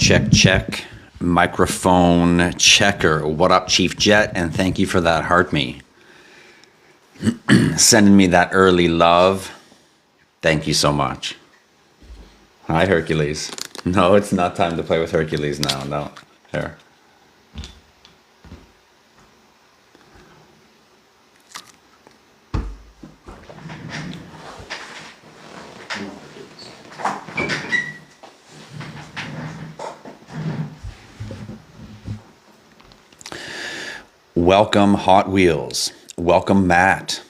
Check. Microphone checker. What up, Chief Jet? And thank you for that heart me. Sending me that early love. Thank you so much. Hi, Hercules. No, it's not time to play with Hercules now. No. Here. Welcome, Hot Wheels. Welcome, Matt.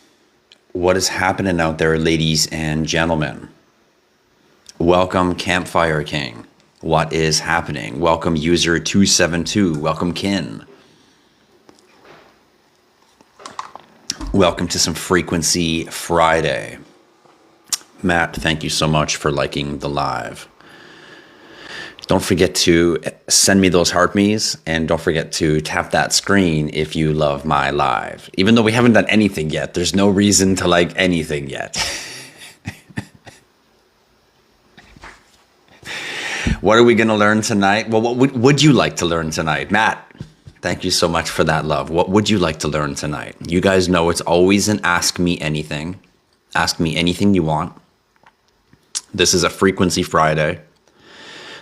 What is happening out there, ladies and gentlemen? Welcome, Campfire King. What is happening? Welcome, user 272. Welcome, Kin. Welcome to some Frequency Friday. Matt, thank you so much for liking the live. Don't forget to send me those heart me's, and don't forget to tap that screen if you love my live. Even though we haven't done anything yet, there's no reason to like anything yet. What are we going to learn tonight? Well, what would you like to learn tonight? Matt, thank you so much for that love. What would you like to learn tonight? You guys know it's always an ask me anything. Ask me anything you want. This is a Frequency Friday.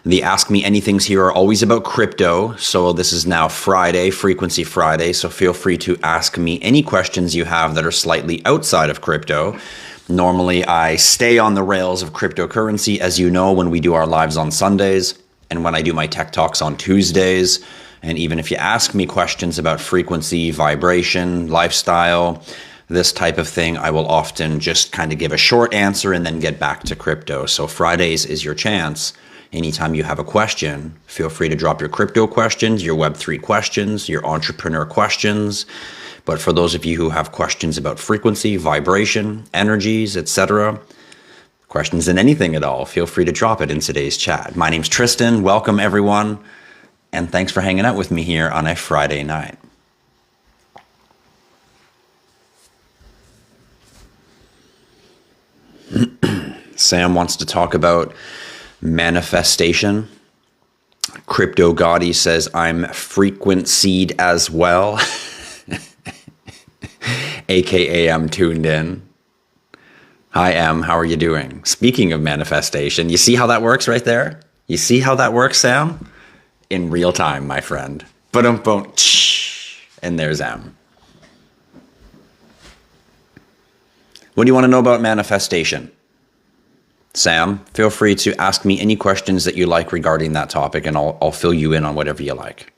The Ask Me Anythings here are always about crypto. So this is now Friday, Frequency Friday. So feel free to ask me any questions you have that are slightly outside of crypto. Normally, I stay on the rails of cryptocurrency, as you know, when we do our lives on Sundays and when I do my tech talks on Tuesdays. And even if you ask me questions about frequency, vibration, lifestyle, this type of thing, I will often just kind of give a short answer and then get back to crypto. So Fridays is your chance. Anytime you have a question, feel free to drop your crypto questions, your Web3 questions, your entrepreneur questions. But for those of you who have questions about frequency, vibration, energies, etc., questions in anything at all, feel free to drop it in today's chat. My name's Tristan. Welcome, everyone. And thanks for hanging out with me here on a Friday night. Sam wants to talk about manifestation. Crypto Gotti says, I'm frequencied as well. AKA I'm tuned in. Hi, Em. How are you doing? Speaking of manifestation, you see how that works right there? You see how that works, Sam? In real time, my friend. Ba-dum-bum. And there's Em. What do you want to know about manifestation? Sam, feel free to ask me any questions that you like regarding that topic, and I'll fill you in on whatever you like.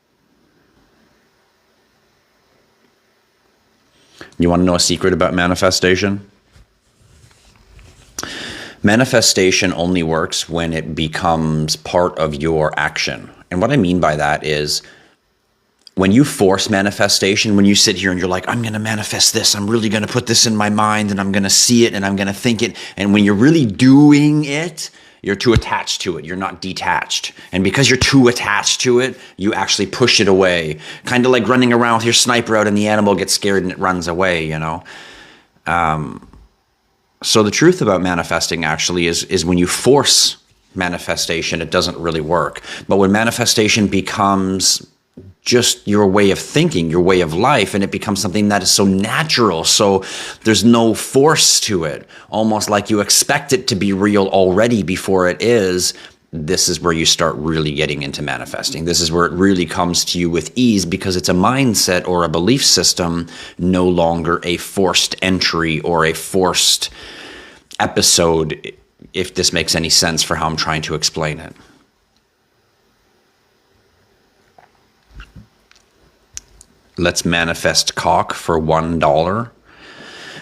You want to know a secret about manifestation? Manifestation only works when it becomes part of your action. And what I mean by that is, when you force manifestation, when you sit here and you're like, I'm going to manifest this, I'm really going to put this in my mind and I'm going to see it and I'm going to think it. And when you're really doing it, you're too attached to it. You're not detached. And because you're too attached to it, you actually push it away. Kind of like running around with your sniper out and the animal gets scared and it runs away, you know. So the truth about manifesting actually is when you force manifestation, it doesn't really work. But when manifestation becomes just your way of thinking, your way of life, and it becomes something that is so natural, so there's no force to it, almost like you expect it to be real already before it is. This is where you start really getting into manifesting. This is where it really comes to you with ease, because it's a mindset or a belief system, no longer a forced entry or a forced episode, if this makes any sense for how I'm trying to explain it. Let's manifest cock for $1.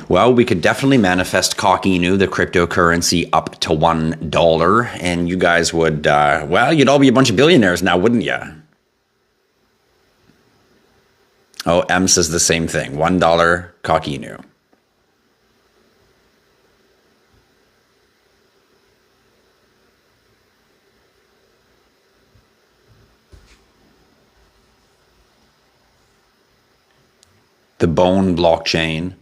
Well, we could definitely manifest cock Inu, the cryptocurrency, up to $1. And you guys would, well, you'd all be a bunch of billionaires now, wouldn't you? Oh, M says the same thing. $1 cock Inu. The Bone blockchain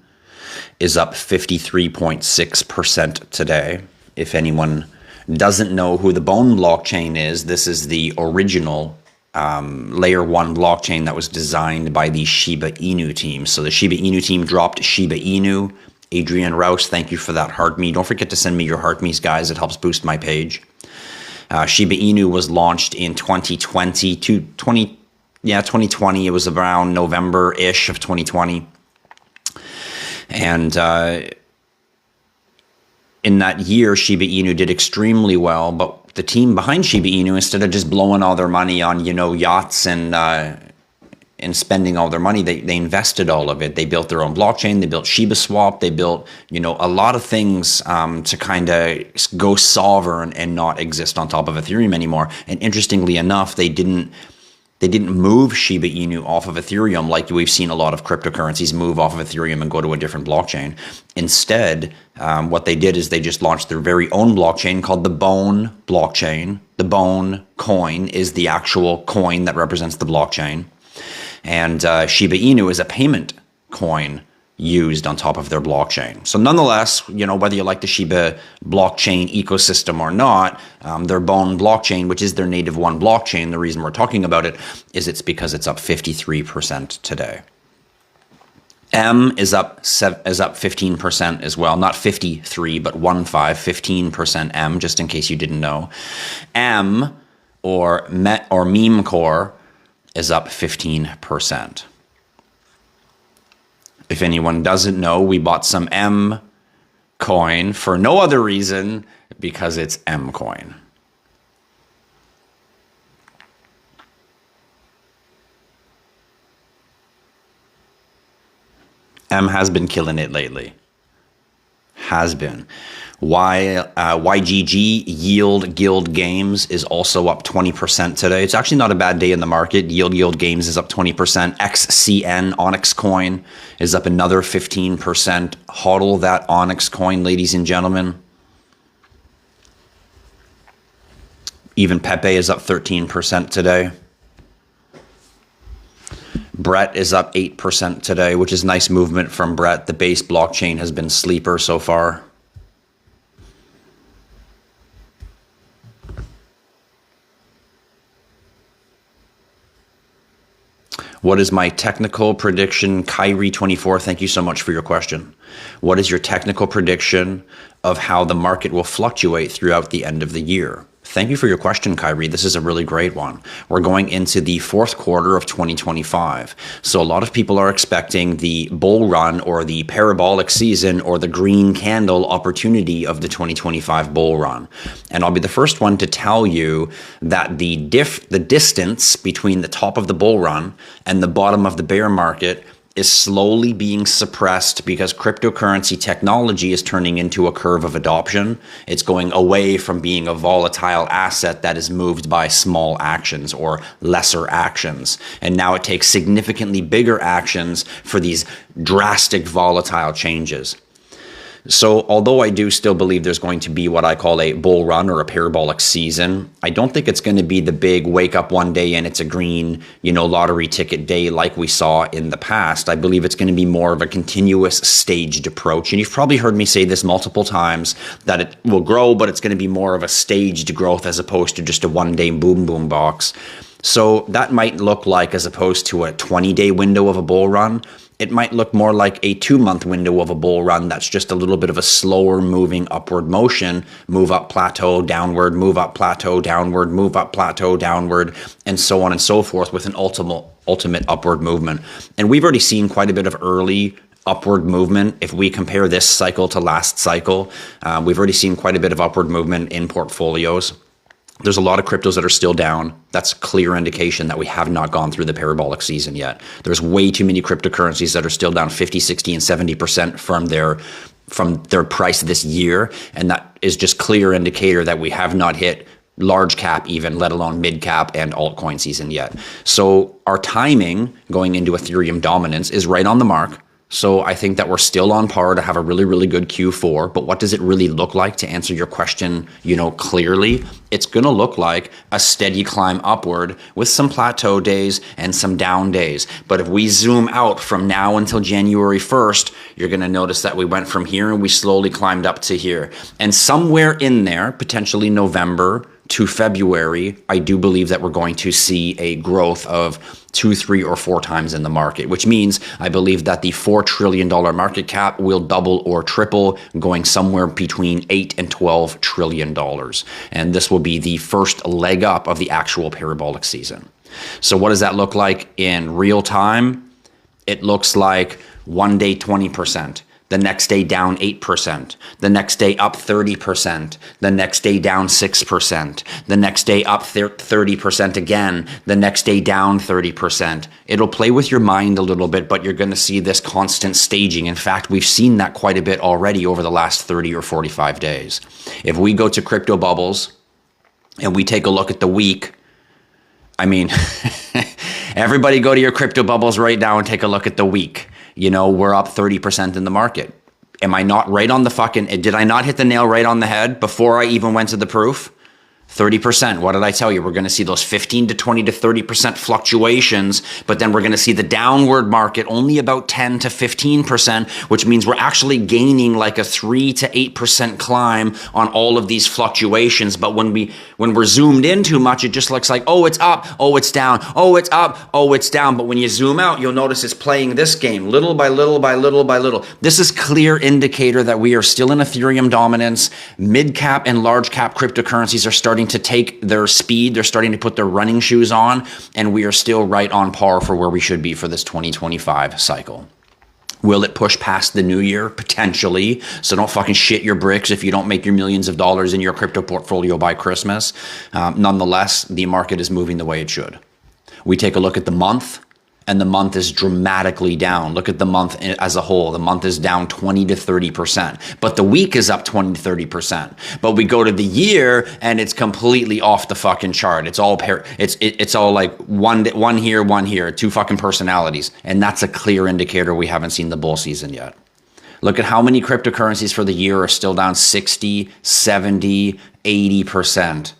is up 53.6% today. If anyone doesn't know who the Bone blockchain is, this is the original layer 1 blockchain that was designed by the Shiba Inu team. So the Shiba Inu team dropped Shiba Inu. Adrian Rouse, thank you for that heart me. Don't forget to send me your heart me's, guys. It helps boost my page. Shiba Inu was launched in 2020 to 2020. It was around November-ish of 2020. And in that year, Shiba Inu did extremely well, but the team behind Shiba Inu, instead of just blowing all their money on, yachts and spending all their money, they invested all of it. They built their own blockchain. They built Shiba Swap. They built, a lot of things to kind of go sovereign and not exist on top of Ethereum anymore. And interestingly enough, they didn't move Shiba Inu off of Ethereum like we've seen a lot of cryptocurrencies move off of Ethereum and go to a different blockchain. Instead, what they did is they just launched their very own blockchain called the Bone blockchain. The Bone coin is the actual coin that represents the blockchain. And Shiba Inu is a payment coin used on top of their blockchain. So nonetheless, whether you like the Shiba blockchain ecosystem or not, their Bone blockchain, which is their native 1 blockchain, the reason we're talking about it is it's because it's up 53% today. M is up 15% as well, not 53, but 15% M, just in case you didn't know. M or Meme Core is up 15%. If anyone doesn't know, we bought some M coin for no other reason because it's M coin. M has been killing it lately. Has been. YGG, Yield Guild Games, is also up 20% today. It's actually not a bad day in the market. Yield Guild Games is up 20%. XCN, Onyx Coin, is up another 15%. HODL that Onyx Coin, ladies and gentlemen. Even Pepe is up 13% today. Brett is up 8% today, which is nice movement from Brett. The base blockchain has been sleeper so far. What is my technical prediction? Kyrie24, thank you so much for your question. What is your technical prediction of how the market will fluctuate throughout the end of the year? Thank you for your question, Kyrie. This is a really great one. We're going into the fourth quarter of 2025. So a lot of people are expecting the bull run or the parabolic season or the green candle opportunity of the 2025 bull run. And I'll be the first one to tell you that the distance between the top of the bull run and the bottom of the bear market is slowly being suppressed because cryptocurrency technology is turning into a curve of adoption. It's going away from being a volatile asset that is moved by small actions or lesser actions. And now it takes significantly bigger actions for these drastic volatile changes. So although I do still believe there's going to be what I call a bull run or a parabolic season, I don't think it's going to be the big wake up one day and it's a green, lottery ticket day like we saw in the past. I believe it's going to be more of a continuous staged approach. And you've probably heard me say this multiple times that it will grow, but it's going to be more of a staged growth as opposed to just a one day boom box. So that might look like, as opposed to a 20-day window of a bull run, it might look more like a 2-month window of a bull run that's just a little bit of a slower moving upward motion, move up, plateau, downward, move up, plateau, downward, move up, plateau, downward, and so on and so forth with an ultimate upward movement. And we've already seen quite a bit of early upward movement. If we compare this cycle to last cycle, we've already seen quite a bit of upward movement in portfolios. There's a lot of cryptos that are still down. That's clear indication that we have not gone through the parabolic season yet. There's way too many cryptocurrencies that are still down 50, 60, and 70% from their price this year. And that is just clear indicator that we have not hit large cap even, let alone mid cap and altcoin season yet. So our timing going into Ethereum dominance is right on the mark. So I think that we're still on par to have a really, really good Q4. But what does it really look like, to answer your question, clearly? It's going to look like a steady climb upward with some plateau days and some down days. But if we zoom out from now until January 1st, you're going to notice that we went from here and we slowly climbed up to here. And somewhere in there, potentially November to February, I do believe that we're going to see a growth of 2, 3, or 4 times in the market, which means I believe that the $4 trillion market cap will double or triple, going somewhere between $8 and $12 trillion. And this will be the first leg up of the actual parabolic season. So what does that look like in real time? It looks like one day 20%. The next day down 8%, the next day up 30%, the next day down 6%, the next day up 30% again, the next day down 30%. It'll play with your mind a little bit, but you're going to see this constant staging. In fact, we've seen that quite a bit already over the last 30 or 45 days. If we go to Crypto Bubbles and we take a look at the week, everybody go to your Crypto Bubbles right now and take a look at the week. We're up 30% in the market. Am I not right on the did I not hit the nail right on the head before I even went to the proof? 30%. What did I tell you? We're going to see those 15 to 20 to 30% fluctuations, but then we're going to see the downward market only about 10 to 15%, which means we're actually gaining like a 3 to 8% climb on all of these fluctuations. But when we're zoomed in too much, it just looks like, oh, it's up, oh, it's down, oh, it's up, oh, it's down. But when you zoom out, you'll notice it's playing this game little by little by little by little. This is clear indicator that we are still in Ethereum dominance. Mid cap and large cap cryptocurrencies are starting to take their speed. They're starting to put their running shoes on, and we are still right on par for where we should be for this 2025 cycle. Will it push past the new year? Potentially. So don't fucking shit your bricks if you don't make your millions of dollars in your crypto portfolio by Christmas. Nonetheless, the market is moving the way it should. We take a look at the month, and the month is dramatically down. Look at the month as a whole. The month is down 20 to 30%, but the week is up 20 to 30%. But we go to the year and it's completely off the fucking chart. It's all it's all like one here, 2 fucking personalities. And that's a clear indicator we haven't seen the bull season yet. Look at how many cryptocurrencies for the year are still down 60, 70, 80%.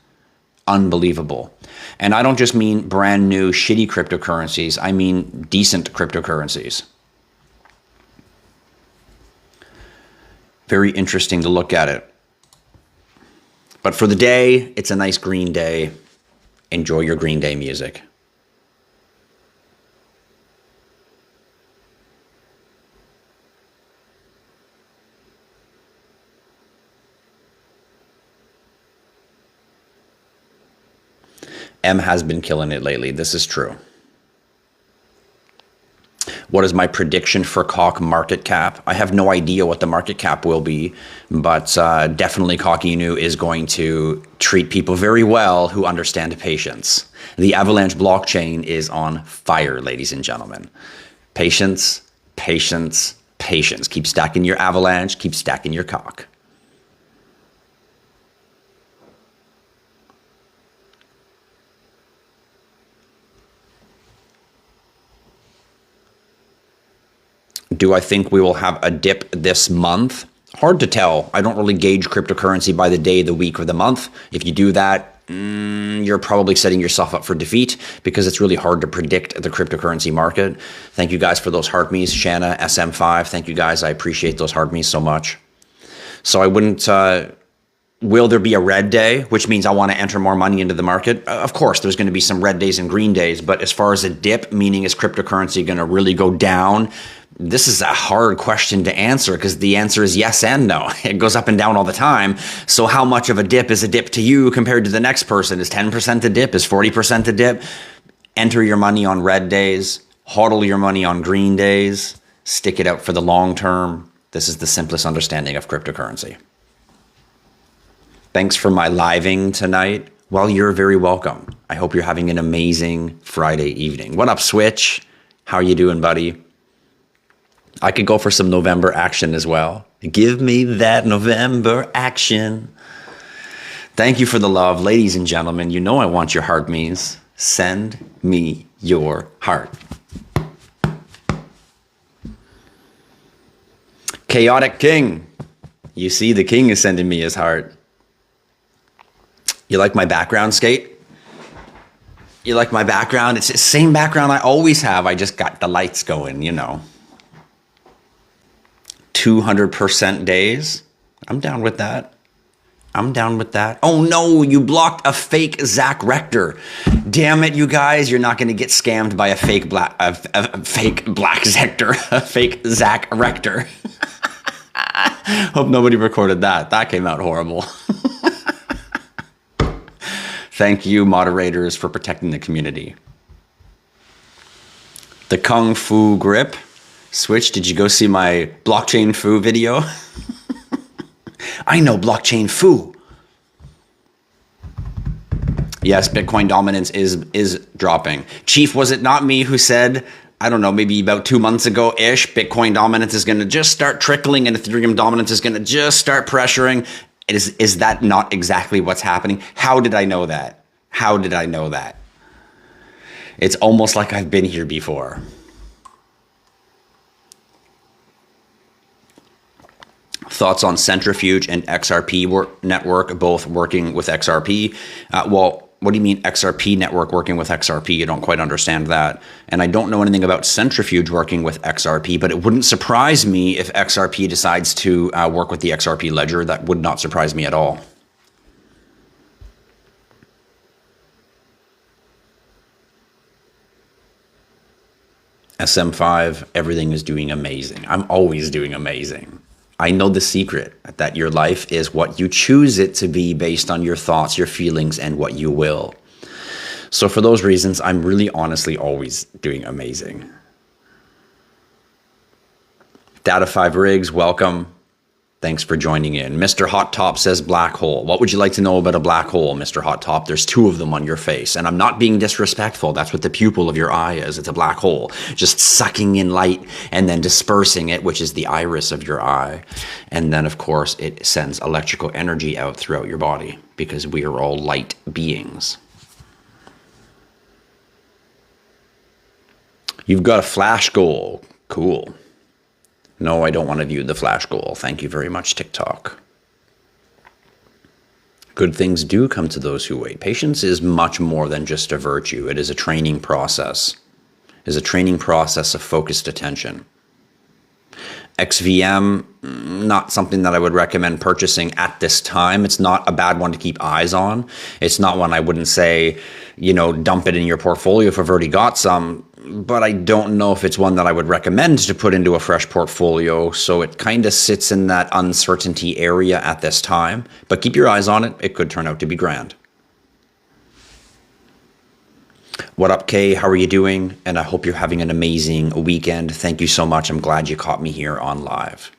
Unbelievable. And I don't just mean brand new shitty cryptocurrencies. I mean decent cryptocurrencies. Very interesting to look at it. But for the day, it's a nice Green Day. Enjoy your Green Day music. M has been killing it lately. This is true. What is my prediction for Cock market cap? I have no idea what the market cap will be, but definitely Cock Inu is going to treat people very well who understand patience. The Avalanche blockchain is on fire, ladies and gentlemen. Patience, patience, patience. Keep stacking your Avalanche, keep stacking your Cock. Do I think we will have a dip this month? Hard to tell. I don't really gauge cryptocurrency by the day, the week, or the month. If you do that, you're probably setting yourself up for defeat because it's really hard to predict the cryptocurrency market. Thank you guys for those heart me's. Shanna, SM5, thank you guys. I appreciate those heart me's so much. So I wouldn't... will there be a red day, which means I want to enter more money into the market? Of course, there's going to be some red days and green days, but as far as a dip, meaning is cryptocurrency going to really go down? This is a hard question to answer because the answer is yes and no. It goes up and down all the time. So how much of a dip is a dip to you compared to the next person? Is 10% a dip? Is 40% a dip? Enter your money on red days. Hodl your money on green days. Stick it out for the long term. This is the simplest understanding of cryptocurrency. Thanks for my living tonight. Well, you're very welcome. I hope you're having an amazing Friday evening. What up, Switch? How are you doing, buddy? I could go for some November action as well. Give me that November action. Thank you for the love. Ladies and gentlemen, you know I want your heart me's. Send me your heart. Chaotic King. You see, the king is sending me his heart. You like my background, Skate? You like my background? It's the same background I always have. I just got the lights going, you know. 200% days. I'm down with that. I'm down with that. Oh no, you blocked a fake Zach Rector. Damn it, you guys. You're not going to get scammed by a fake black Zector, a fake Zach Rector. Hope nobody recorded that. That came out horrible. Thank you, moderators, for protecting the community. The Kung Fu Grip. Switch, did you go see my Blockchain Fu video? I know Blockchain Fu. Yes, Bitcoin dominance is dropping. Chief, was it not me who said, I don't know, maybe about 2 months ago-ish, Bitcoin dominance is going to just start trickling and Ethereum dominance is going to just start pressuring? Is that not exactly what's happening? How did I know that? How did I know that? It's almost like I've been here before. Thoughts on Centrifuge and XRP network both working with XRP? Well, what do you mean XRP network working with XRP? I don't quite understand that. And I don't know anything about Centrifuge working with XRP, but it wouldn't surprise me if XRP decides to work with the XRP ledger. That would not surprise me at all. SM5, everything is doing amazing. I'm always doing amazing. I know the secret, that your life is what you choose it to be based on your thoughts, your feelings, and what you will. So for those reasons, I'm really honestly always doing amazing. Data 5 Rigs, welcome. Thanks for joining in. Mr. Hot Top says black hole. What would you like to know about a black hole, Mr. Hot Top? There's 2 of them on your face. And I'm not being disrespectful. That's what the pupil of your eye is. It's a black hole. Just sucking in light and then dispersing it, which is the iris of your eye. And then, of course, it sends electrical energy out throughout your body because we are all light beings. You've got a flash goal. Cool. No, I don't want to view the flash goal. Thank you very much, TikTok. Good things do come to those who wait. Patience is much more than just a virtue. It is a training process. It is a training process of focused attention. XVM, not something that I would recommend purchasing at this time. It's not a bad one to keep eyes on. It's not one I wouldn't say, you know, dump it in your portfolio if I've already got some. But I don't know if it's one that I would recommend to put into a fresh portfolio. So it kind of sits in that uncertainty area at this time. But keep your eyes on it. It could turn out to be grand. What up, Kay? How are you doing? And I hope you're having an amazing weekend. Thank you so much. I'm glad you caught me here on live.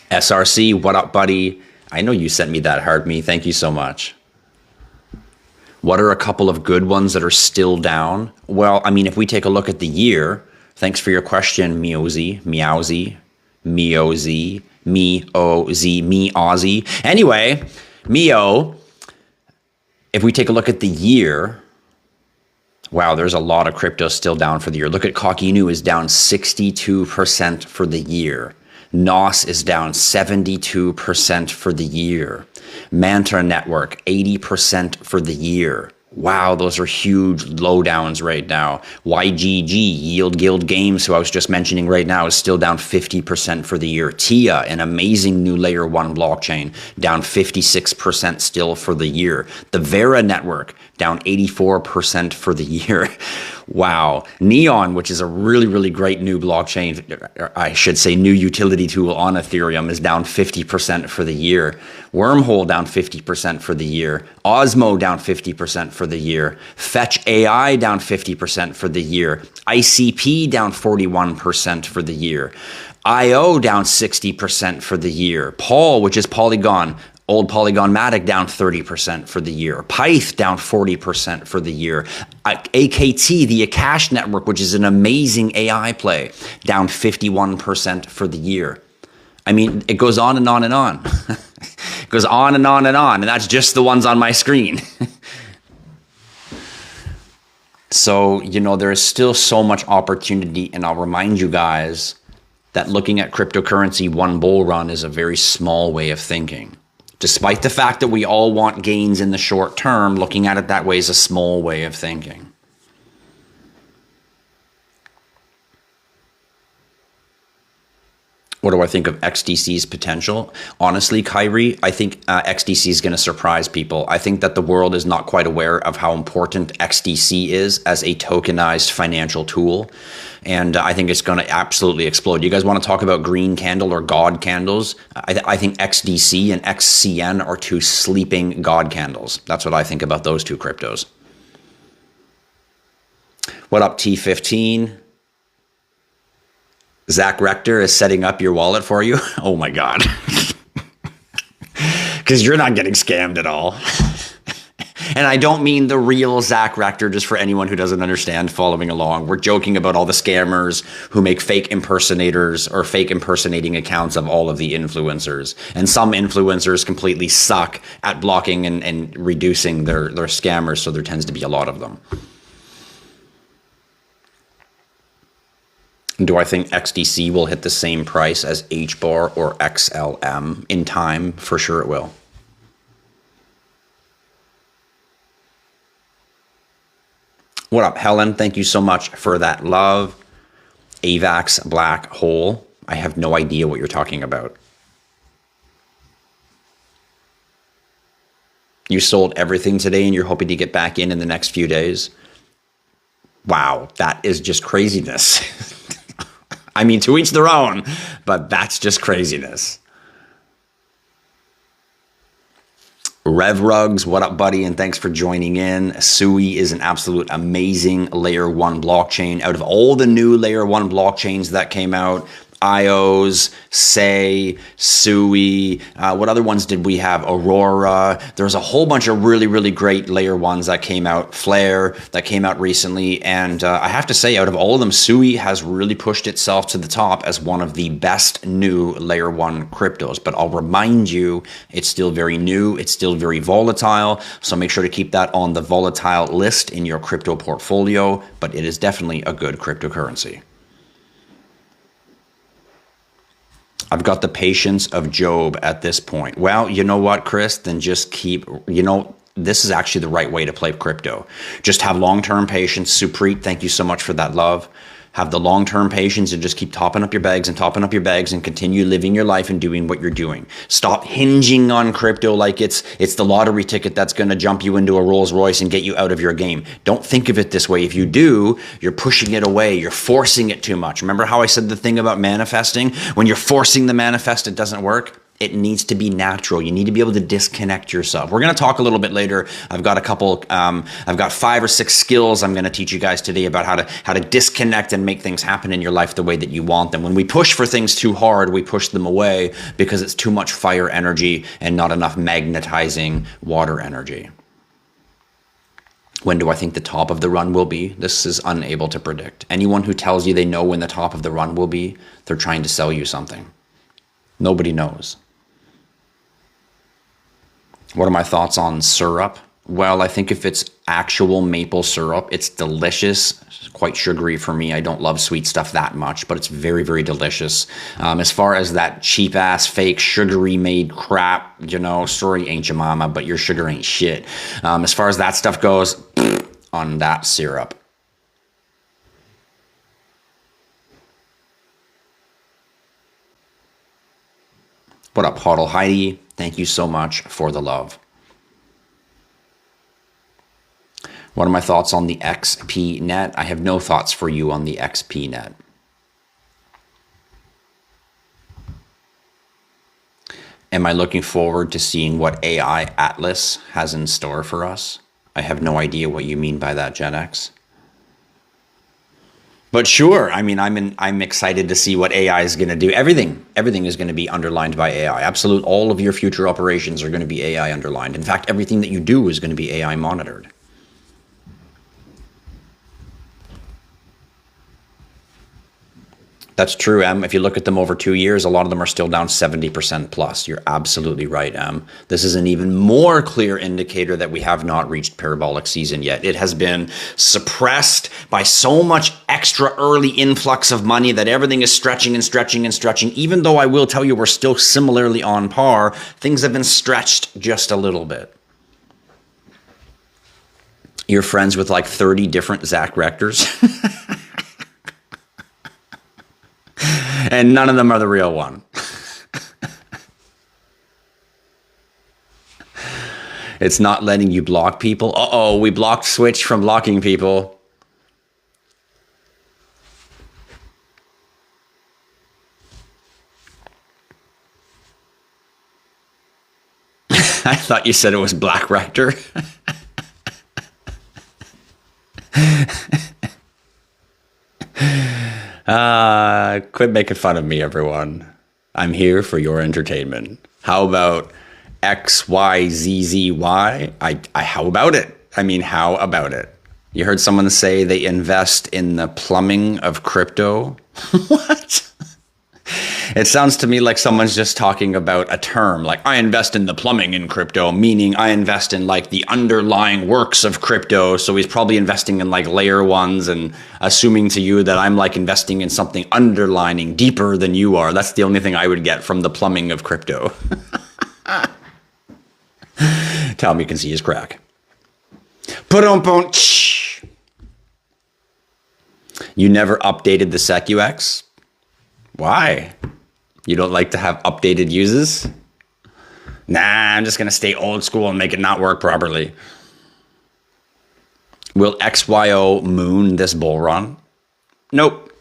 SRC, what up, buddy? I know you sent me that hard me. Thank you so much. What are a couple of good ones that are still down? Well, I mean, if we take a look at the year, thanks for your question, Meozy, Meozy. Anyway, Meo, if we take a look at the year, wow, there's a lot of crypto still down for the year. Look at Cockinu is down 62% for the year. NOS is down 72% for the year. Mantra Network, 80% for the year. Wow, those are huge lowdowns right now. YGG, Yield Guild Games, who I was just mentioning right now, is still down 50% for the year. TIA, an amazing new layer 1 blockchain, down 56% still for the year. The Vera Network, down 84% for the year. Wow. Neon, which is a really, really great new blockchain, I should say new utility tool on Ethereum, is down 50% for the year. Wormhole down 50% for the year. Osmo down 50% for the year. Fetch AI down 50% for the year. ICP down 41% for the year. IO down 60% for the year. Paul, which is Polygon, old Polygon Matic, down 30% for the year. Pyth down 40% for the year. AKT, the Akash network, which is an amazing AI play, down 51% for the year. I mean, it goes on and on and on. It goes on and on and on, and that's just the ones on my screen. So, you know, there is still so much opportunity, and I'll remind you guys that looking at cryptocurrency one bull run is a very small way of thinking. Despite the fact that we all want gains in the short term, looking at it that way is a small way of thinking. What do I think of XDC's potential? Honestly, Kyrie, I think XDC is going to surprise people. I think that the world is not quite aware of how important XDC is as a tokenized financial tool. And I think it's going to absolutely explode. You guys want to talk about green candle or God candles? I think XDC and XCN are two sleeping God candles. That's what I think about those two cryptos. What up, T15? Zach Rector is setting up your wallet for you. Oh my God. Because you're not getting scammed at all. And I don't mean the real Zach Rector, just for anyone who doesn't understand following along. We're joking about all the scammers who make fake impersonators or fake impersonating accounts of all of the influencers. And some influencers completely suck at blocking and reducing their scammers, so there tends to be a lot of them. Do I think XDC will hit the same price as HBAR or XLM in time? For sure it will. What up, Helen? Thank you so much for that love. AVAX Black Hole. I have no idea what you're talking about. You sold everything today and you're hoping to get back in the next few days? Wow, that is just craziness. I mean, to each their own, but that's just craziness. Rev Rugs, what up, buddy? And thanks for joining in. Sui is an absolute amazing layer 1 blockchain. Out of all the new layer 1 blockchains that came out, IOs, Say, Sui, what other ones did we have? Aurora. There's a whole bunch of really, really great layer 1s that came out. Flare that came out recently. And I have to say, out of all of them, Sui has really pushed itself to the top as one of the best new layer 1 cryptos. But I'll remind you, it's still very new. It's still very volatile. So make sure to keep that on the volatile list in your crypto portfolio. But it is definitely a good cryptocurrency. I've got the patience of Job at this point. Well, you know what, Chris? Then just keep, this is actually the right way to play crypto. Just have long-term patience. Supreet, thank you so much for that love. Have the long-term patience and just keep topping up your bags and continue living your life and doing what you're doing. Stop hinging on crypto like it's the lottery ticket that's going to jump you into a Rolls Royce and get you out of your game. Don't think of it this way. If you do, you're pushing it away. You're forcing it too much. Remember how I said the thing about manifesting? When you're forcing the manifest, it doesn't work. It needs to be natural. You need to be able to disconnect yourself. We're going to talk a little bit later. I've got 5 or 6 skills I'm going to teach you guys today about how to disconnect and make things happen in your life the way that you want them. When we push for things too hard, we push them away because it's too much fire energy and not enough magnetizing water energy. When do I think the top of the run will be? This is unable to predict. Anyone who tells you they know when the top of the run will be, they're trying to sell you something. Nobody knows. What are my thoughts on syrup? Well, I think if it's actual maple syrup, it's delicious. It's quite sugary for me. I don't love sweet stuff that much, but it's very, very delicious. As far as that cheap-ass, fake, sugary-made crap, sorry, ain't your mama, but your sugar ain't shit. As far as that stuff goes, on that syrup. What up, Hodl Heidi? Thank you so much for the love. What are my thoughts on the XP net? I have no thoughts for you on the XP net. Am I looking forward to seeing what AI Atlas has in store for us? I have no idea what you mean by that, Gen X. But sure, I mean, I'm excited to see what AI is going to do. Everything is going to be underlined by AI. Absolute, all of your future operations are going to be AI underlined. In fact, everything that you do is going to be AI monitored. That's true, Em. If you look at them over 2 years, a lot of them are still down 70% plus. You're absolutely right, Em. This is an even more clear indicator that we have not reached parabolic season yet. It has been suppressed by so much extra early influx of money that everything is stretching and stretching and stretching. Even though I will tell you we're still similarly on par, things have been stretched just a little bit. You're friends with like 30 different Zach Rectors. And none of them are the real one. It's not letting you block people. Uh-oh, we blocked Switch from blocking people. I thought you said it was Black Rector. Quit making fun of me, everyone. I'm here for your entertainment. How about XYZZY? How about it? I mean, how about it? You heard someone say they invest in the plumbing of crypto? What? It sounds to me like someone's just talking about a term, like I invest in the plumbing in crypto, meaning I invest in like the underlying works of crypto. So he's probably investing in like layer ones and assuming to you that I'm like investing in something underlining deeper than you are. That's the only thing I would get from the plumbing of crypto. Tell me you can see his crack. You never updated the SecUX? Why? You don't like to have updated uses? Nah, I'm just going to stay old school and make it not work properly. Will XYO moon this bull run? Nope.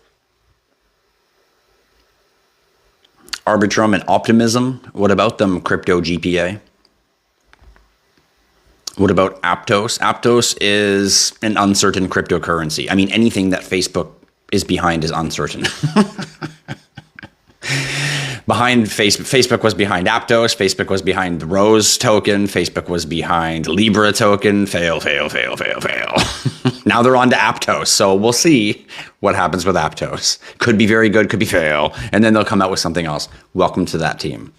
Arbitrum and Optimism? What about them, Crypto GPA? What about Aptos? Aptos is an uncertain cryptocurrency. I mean, anything that Facebook is behind is uncertain. Facebook was behind Aptos. Facebook was behind the Rose token. Facebook was behind Libra token. Fail. Now they're on to Aptos. So we'll see what happens with Aptos. Could be very good, could be fail. And then they'll come out with something else. Welcome to that team.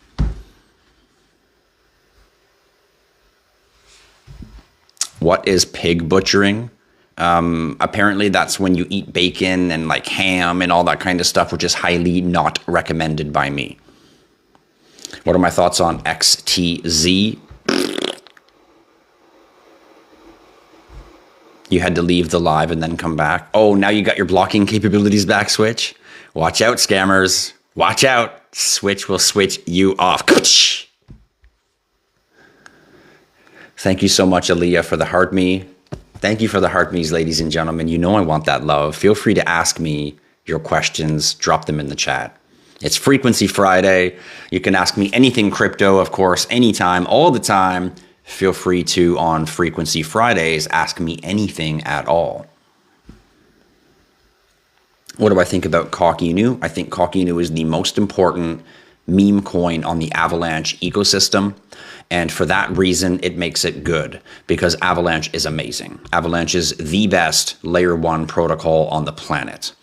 What is pig butchering? Apparently that's when you eat bacon and like ham and all that kind of stuff, which is highly not recommended by me. What are my thoughts on XTZ? You had to leave the live and then come back. Oh, now you got your blocking capabilities back, Switch. Watch out, scammers. Watch out. Switch will switch you off. Thank you so much, Aaliyah, for the heart me. Thank you for the heart me's, ladies and gentlemen. You know I want that love. Feel free to ask me your questions. Drop them in the chat. It's Frequency Friday. You can ask me anything crypto, of course, anytime, all the time. Feel free to, on Frequency Fridays, ask me anything at all. What do I think about Cockinu? I think Cockinu is the most important meme coin on the Avalanche ecosystem. And for that reason, it makes it good because Avalanche is amazing. Avalanche is the best layer 1 protocol on the planet.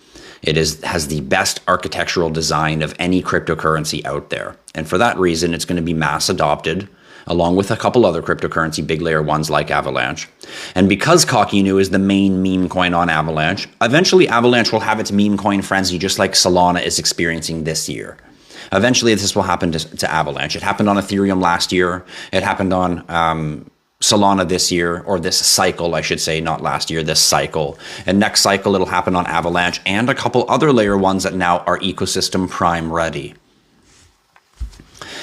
It has the best architectural design of any cryptocurrency out there. And for that reason, it's going to be mass adopted along with a couple other cryptocurrency big layer ones like Avalanche. And because Cockinu is the main meme coin on Avalanche, eventually Avalanche will have its meme coin frenzy just like Solana is experiencing this year. Eventually, this will happen to Avalanche. It happened on Ethereum last year. It happened on Solana this year, or this cycle, I should say, not last year, this cycle. And next cycle, it'll happen on Avalanche and a couple other layer ones that now are ecosystem prime ready.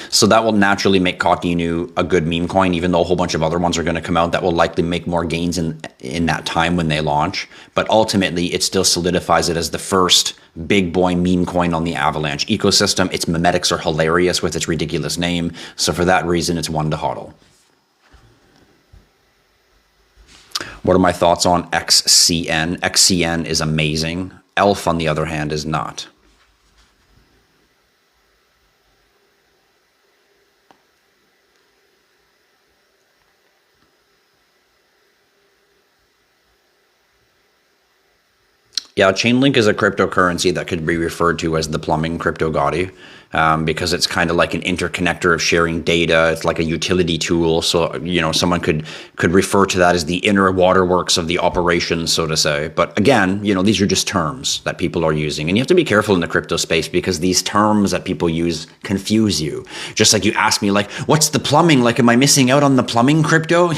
So that will naturally make Cockinu a good meme coin, even though a whole bunch of other ones are going to come out that will likely make more gains in that time when they launch. But ultimately, it still solidifies it as the first big boy meme coin on the Avalanche ecosystem. Its memetics are hilarious with its ridiculous name. So for that reason, it's one to hodl. What are my thoughts on XCN? XCN is amazing. ELF, on the other hand, is not. Yeah, Chainlink is a cryptocurrency that could be referred to as the plumbing crypto Gotti, because it's kind of like an interconnector of sharing data. It's like a utility tool. So, someone could refer to that as the inner waterworks of the operation, so to say. But again, these are just terms that people are using. And you have to be careful in the crypto space because these terms that people use confuse you. Just like you ask me, like, what's the plumbing? Like, am I missing out on the plumbing crypto?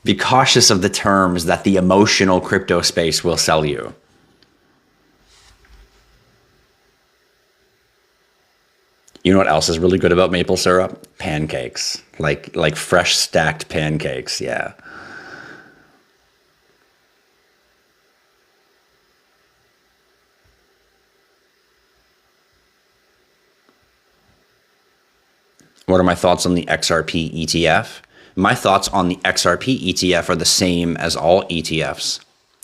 Be cautious of the terms that the emotional crypto space will sell you. You know what else is really good about maple syrup? Pancakes. Like fresh stacked pancakes, yeah. What are my thoughts on the XRP ETF? My thoughts on the XRP ETF are the same as all ETFs.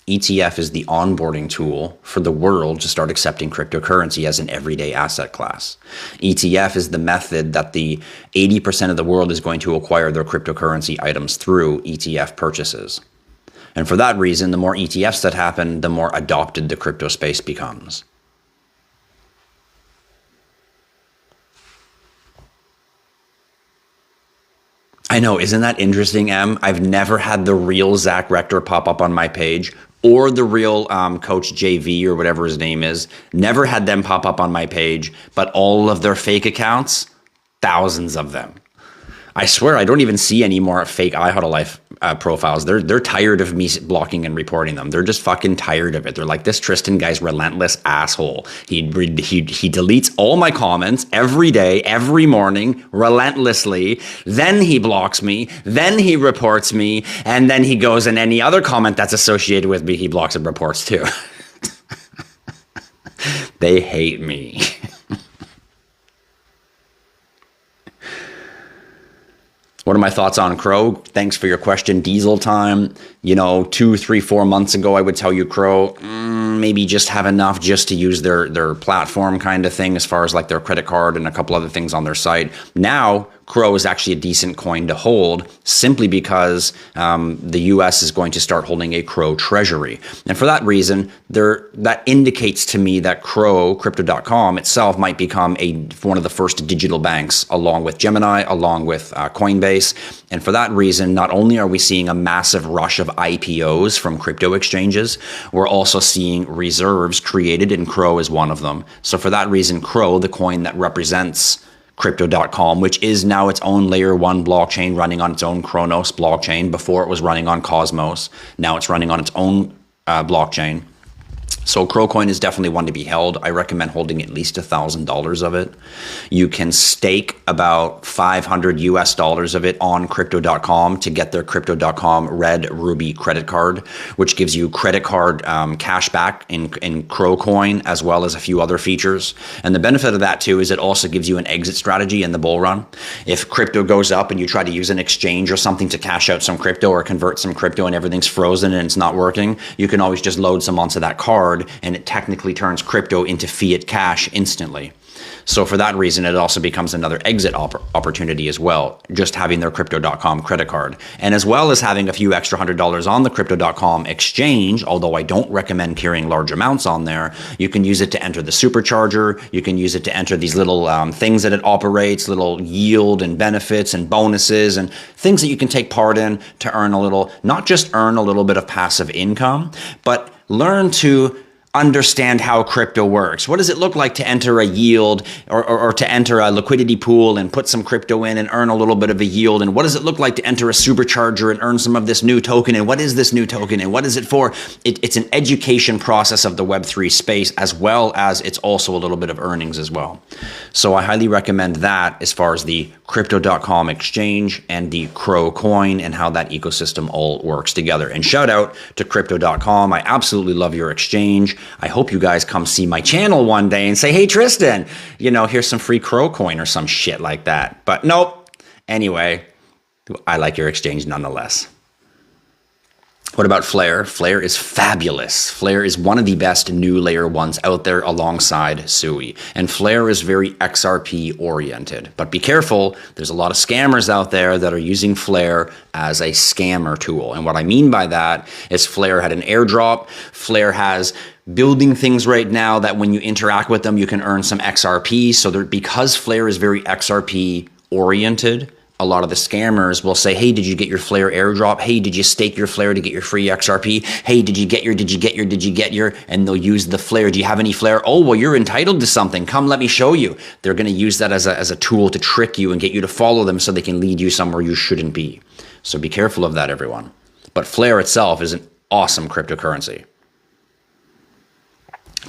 ETF is the onboarding tool for the world to start accepting cryptocurrency as an everyday asset class. ETF is the method that the 80% of the world is going to acquire their cryptocurrency items through ETF purchases. And for that reason, the more ETFs that happen, the more adopted the crypto space becomes. I know, isn't that interesting, Em? I've never had the real Zach Rector pop up on my page or the real Coach JV or whatever his name is. Never had them pop up on my page, but all of their fake accounts, thousands of them. I swear I don't even see any more fake IHodlLife profiles. They're tired of me blocking and reporting them. They're just fucking tired of it. They're like, this Tristan guy's relentless asshole. He deletes all my comments every day, every morning, relentlessly. Then he blocks me. Then he reports me. And then he goes and any other comment that's associated with me, he blocks and reports too. They hate me. What are my thoughts on Crow? Thanks for your question. Diesel time. 2, 3, 4 months ago, I would tell you Crow, maybe just have enough just to use their platform kind of thing as far as like their credit card and a couple other things on their site. Now, Crow is actually a decent coin to hold simply because the US is going to start holding a Crow treasury. And for that reason, that indicates to me that Crow, Crypto.com itself might become one of the first digital banks along with Gemini, along with Coinbase. And for that reason, not only are we seeing a massive rush of IPOs from crypto exchanges, we're also seeing reserves created, and Crow is one of them. So for that reason, Crow, the coin that represents Crypto.com, which is now its own layer 1 blockchain running on its own Kronos blockchain. Before it was running on Cosmos. Now it's running on its own blockchain. So Crowcoin is definitely one to be held. I recommend holding at least $1,000 of it. You can stake about $500 US of it on Crypto.com to get their Crypto.com Red Ruby credit card, which gives you credit card cash back in Crowcoin, as well as a few other features. And the benefit of that too is it also gives you an exit strategy in the bull run. If crypto goes up and you try to use an exchange or something to cash out some crypto or convert some crypto and everything's frozen and it's not working, you can always just load some onto that card and it technically turns crypto into fiat cash instantly. So for that reason, it also becomes another exit opportunity as well, just having their Crypto.com credit card. And as well as having a few extra $100 on the Crypto.com exchange, although I don't recommend carrying large amounts on there, you can use it to enter the supercharger. You can use it to enter these little things that it operates, little yield and benefits and bonuses and things that you can take part in to earn a little, not just earn a little bit of passive income, but learn to understand how crypto works. What does it look like to enter a yield or to enter a liquidity pool and put some crypto in and earn a little bit of a yield? And what does it look like to enter a supercharger and earn some of this new token? And what is this new token? And what is it for? It's an education process of the Web3 space, as well as it's also a little bit of earnings as well. So I highly recommend that as far as the Crypto.com exchange and the Crow coin and how that ecosystem all works together. And shout out to Crypto.com. I absolutely love your exchange. I hope you guys come see my channel one day and say, hey, Tristan, here's some free Crow coin or some shit like that. But nope. Anyway, I like your exchange nonetheless. What about Flare? Flare is fabulous. Flare is one of the best new layer ones out there alongside Sui. And Flare is very XRP oriented. But be careful, there's a lot of scammers out there that are using Flare as a scammer tool. And what I mean by that is Flare had an airdrop. Flare has building things right now that when you interact with them, you can earn some XRP. So because Flare is very XRP oriented, a lot of the scammers will say, hey, did you get your Flare airdrop? Hey, did you stake your Flare to get your free XRP? Hey, did you get your, and they'll use the Flare. Do you have any Flare? Oh, well, you're entitled to something. Come, let me show you. They're going to use that as a tool to trick you and get you to follow them so they can lead you somewhere you shouldn't be. So be careful of that, everyone. But Flare itself is an awesome cryptocurrency.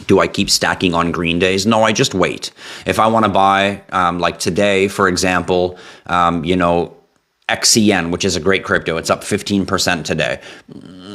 Do I keep stacking on green days? No, I just wait. If I want to buy, like today, for example, XCN, which is a great crypto, it's up 15% today.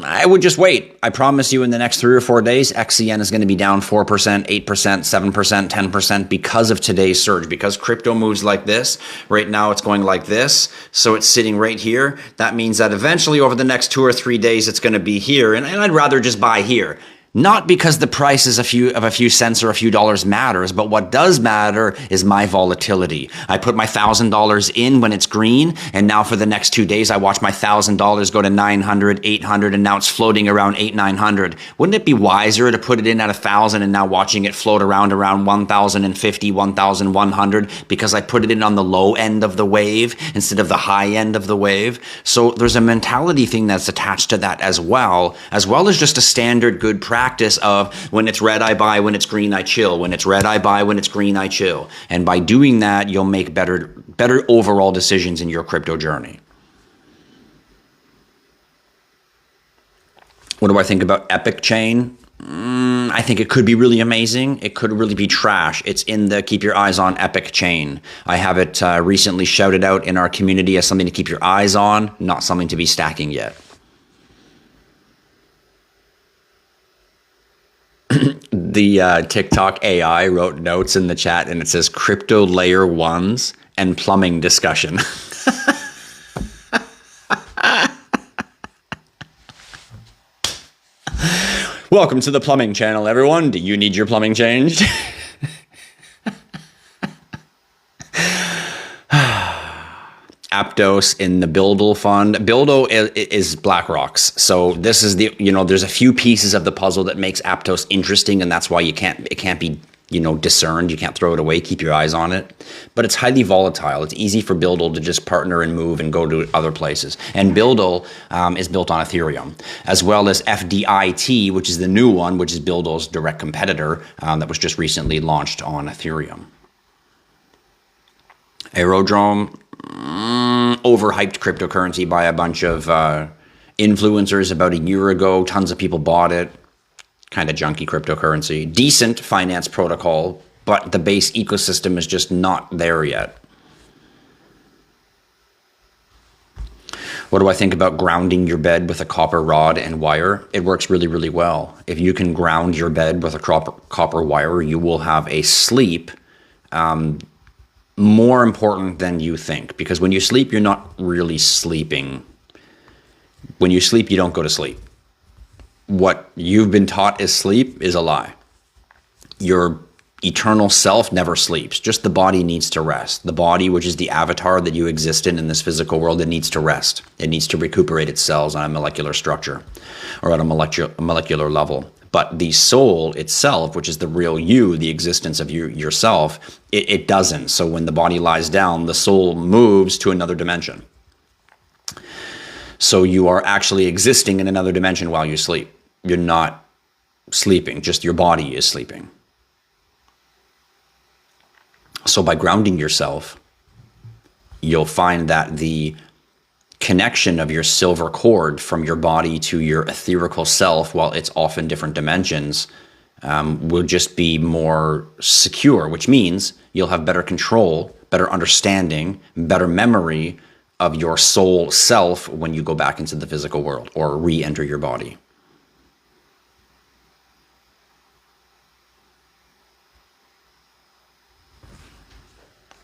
I would just wait. I promise you in the next 3 or 4 days, XCN is going to be down 4%, 8%, 7%, 10% because of today's surge. Because crypto moves like this, right now it's going like this, so it's sitting right here. That means that eventually over the next 2 or 3 days, it's going to be here, and I'd rather just buy here. Not because the price is a few cents or a few dollars matters, but what does matter is my volatility. I put my $1,000 in when it's green, and now for the next 2 days, I watch my $1,000 go to 900, 800, and now it's floating around 900. Wouldn't it be wiser to put it in at 1,000 and now watching it float around 1,050, 1,100 because I put it in on the low end of the wave instead of the high end of the wave? So there's a mentality thing that's attached to that as well as just a standard good practice of when it's red, I buy, when it's green, I chill. When it's red, I buy, when it's green, I chill. And by doing that, you'll make better overall decisions in your crypto journey. What do I think about Epic Chain? I think it could be really amazing. It could really be trash. It's in the keep your eyes on Epic Chain. I have it recently shouted out in our community as something to keep your eyes on, not something to be stacking yet. The TikTok AI wrote notes in the chat and it says crypto layer ones and plumbing discussion. Welcome to the plumbing channel, everyone. Do you need your plumbing changed? Aptos in the Buildle fund. Buildo is BlackRock's. So this is there's a few pieces of the puzzle that makes Aptos interesting, and that's why it can't be, discerned. You can't throw it away. Keep your eyes on it. But it's highly volatile. It's easy for Buildle to just partner and move and go to other places. And Buildle is built on Ethereum, as well as FDIT, which is the new one, which is Buildle's direct competitor that was just recently launched on Ethereum. Aerodrome, overhyped cryptocurrency by a bunch of influencers about a year ago. Tons of people bought it. Kind of junky cryptocurrency. Decent finance protocol, but the base ecosystem is just not there yet. What do I think about grounding your bed with a copper rod and wire? It works really, really well. If you can ground your bed with a copper wire, you will have a sleep more important than you think. Because when you sleep, you're not really sleeping. When you sleep, you don't go to sleep. What you've been taught is sleep is a lie. Your eternal self never sleeps. Just the body needs to rest. The body, which is the avatar that you exist in this physical world, it needs to rest. It needs to recuperate its cells on a molecular structure or at a molecular level. But the soul itself, which is the real you, the existence of yourself, it doesn't. So when the body lies down, the soul moves to another dimension. So you are actually existing in another dimension while you sleep. You're not sleeping, just your body is sleeping. So by grounding yourself, you'll find that the connection of your silver cord from your body to your etherical self, while it's off in different dimensions, will just be more secure, which means you'll have better control, better understanding, better memory of your soul self when you go back into the physical world or re-enter your body.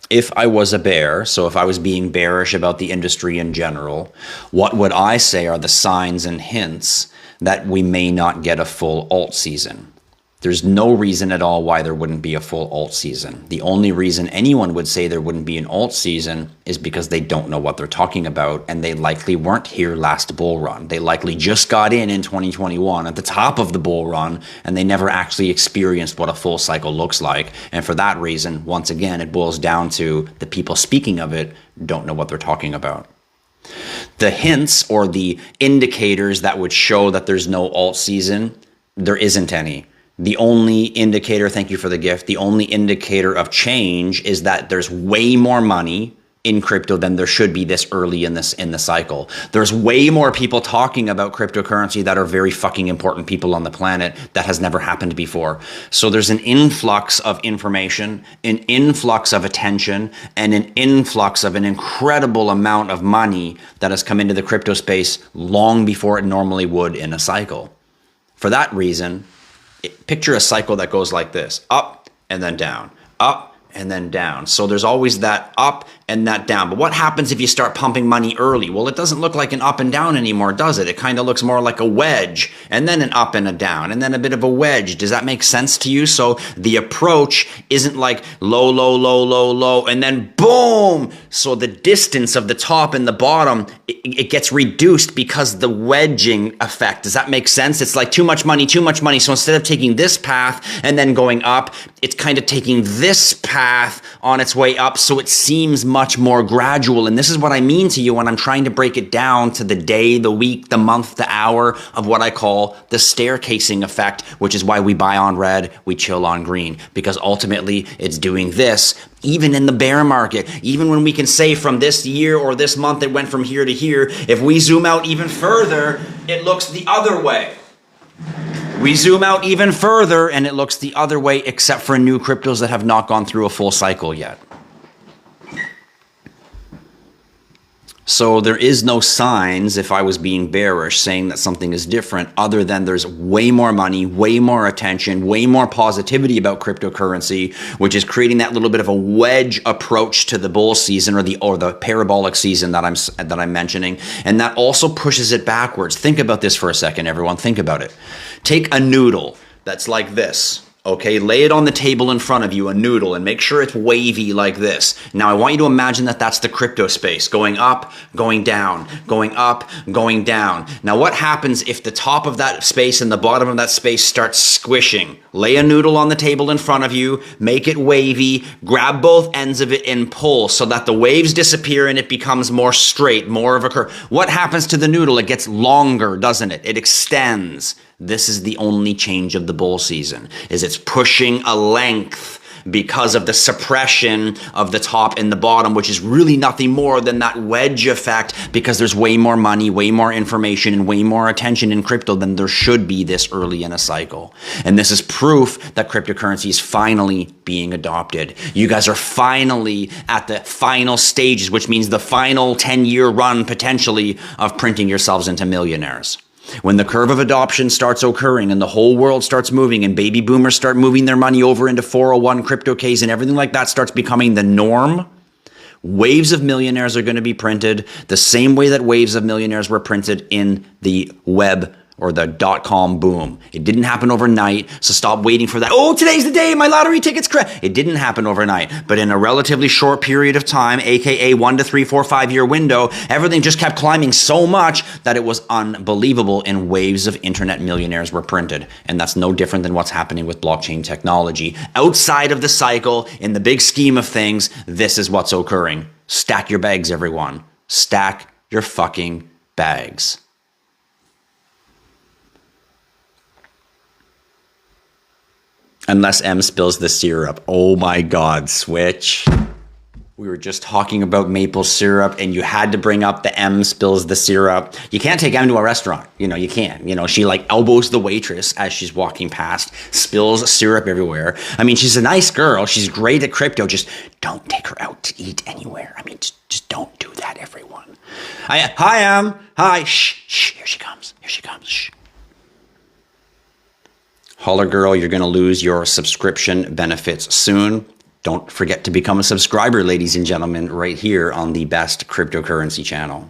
If I was a bear, so if I was being bearish about the industry in general, what would I say are the signs and hints that we may not get a full alt season? There's no reason at all why there wouldn't be a full alt season. The only reason anyone would say there wouldn't be an alt season is because they don't know what they're talking about, and they likely weren't here last bull run. They likely just got in 2021 at the top of the bull run, and they never actually experienced what a full cycle looks like. And for that reason, once again, it boils down to the people speaking of it don't know what they're talking about. The hints or the indicators that would show that there's no alt season, there isn't any. The only indicator, thank you for the gift, the only indicator of change is that there's way more money in crypto than there should be this early in the cycle. There's way more people talking about cryptocurrency that are very fucking important people on the planet. That has never happened before. So there's an influx of information, an influx of attention, and an influx of an incredible amount of money that has come into the crypto space long before it normally would in a cycle. For that reason, picture a cycle that goes like this: up and then down, up and then down. So there's always that up and that down. But what happens if you start pumping money early? Well, it doesn't look like an up and down anymore, does it? It kind of looks more like a wedge, and then an up and a down, and then a bit of a wedge. Does that make sense to you? So the approach isn't like low, low, low, low, low, and then boom. So the distance of the top and the bottom, it gets reduced because the wedging effect. Does that make sense? It's like too much money, too much money. So instead of taking this path and then going up, it's kind of taking this path on its way up. So it seems much more gradual. And this is what I mean to you when I'm trying to break it down to the day, the week, the month, the hour of what I call the staircasing effect, which is why we buy on red, we chill on green, because ultimately it's doing this even in the bear market. Even when we can say from this year or this month it went from here to here, if we zoom out even further, it looks the other way. We zoom out even further and it looks the other way, except for new cryptos that have not gone through a full cycle yet. So there is no signs, if I was being bearish, saying that something is different, other than there's way more money, way more attention, way more positivity about cryptocurrency, which is creating that little bit of a wedge approach to the bull season or the parabolic season that I'm mentioning, and that also pushes it backwards. Think about this for a second, everyone. Think about it. Take a noodle that's like this. Okay, lay it on the table in front of you, a noodle, and make sure it's wavy like this. Now, I want you to imagine that that's the crypto space, going up, going down, going up, going down. Now, what happens if the top of that space and the bottom of that space starts squishing? Lay a noodle on the table in front of you, make it wavy, grab both ends of it and pull so that the waves disappear and it becomes more straight, more of a curve. What happens to the noodle? It gets longer, doesn't it? It extends. This is the only change of the bull season, is it's pushing a length because of the suppression of the top and the bottom, which is really nothing more than that wedge effect, because there's way more money, way more information, and way more attention in crypto than there should be this early in a cycle. And this is proof that cryptocurrency is finally being adopted. You guys are finally at the final stages, which means the final 10-year run potentially of printing yourselves into millionaires. When the curve of adoption starts occurring and the whole world starts moving and baby boomers start moving their money over into 401 crypto Ks and everything like that starts becoming the norm, waves of millionaires are going to be printed the same way that waves of millionaires were printed in the web or the .com boom. It didn't happen overnight, so stop waiting for that. Oh, today's the day, my lottery ticket's correct. It didn't happen overnight, but in a relatively short period of time, aka 1 to 3, 4, 5 year window, everything just kept climbing so much that it was unbelievable, and waves of internet millionaires were printed. And that's no different than what's happening with blockchain technology. Outside of the cycle, in the big scheme of things, this is what's occurring. Stack your bags, everyone. Stack your fucking bags. Unless M spills the syrup. Oh my God, switch. We were just talking about maple syrup and you had to bring up the M spills the syrup. You can't take M to a restaurant. You can't. She like elbows the waitress as she's walking past, spills syrup everywhere. I mean, she's a nice girl. She's great at crypto. Just don't take her out to eat anywhere. I mean, just don't do that, everyone. Hi, M. Hi. Shh. Here she comes. Shh. Holler girl, you're going to lose your subscription benefits soon. Don't forget to become a subscriber, ladies and gentlemen, right here on the best cryptocurrency channel.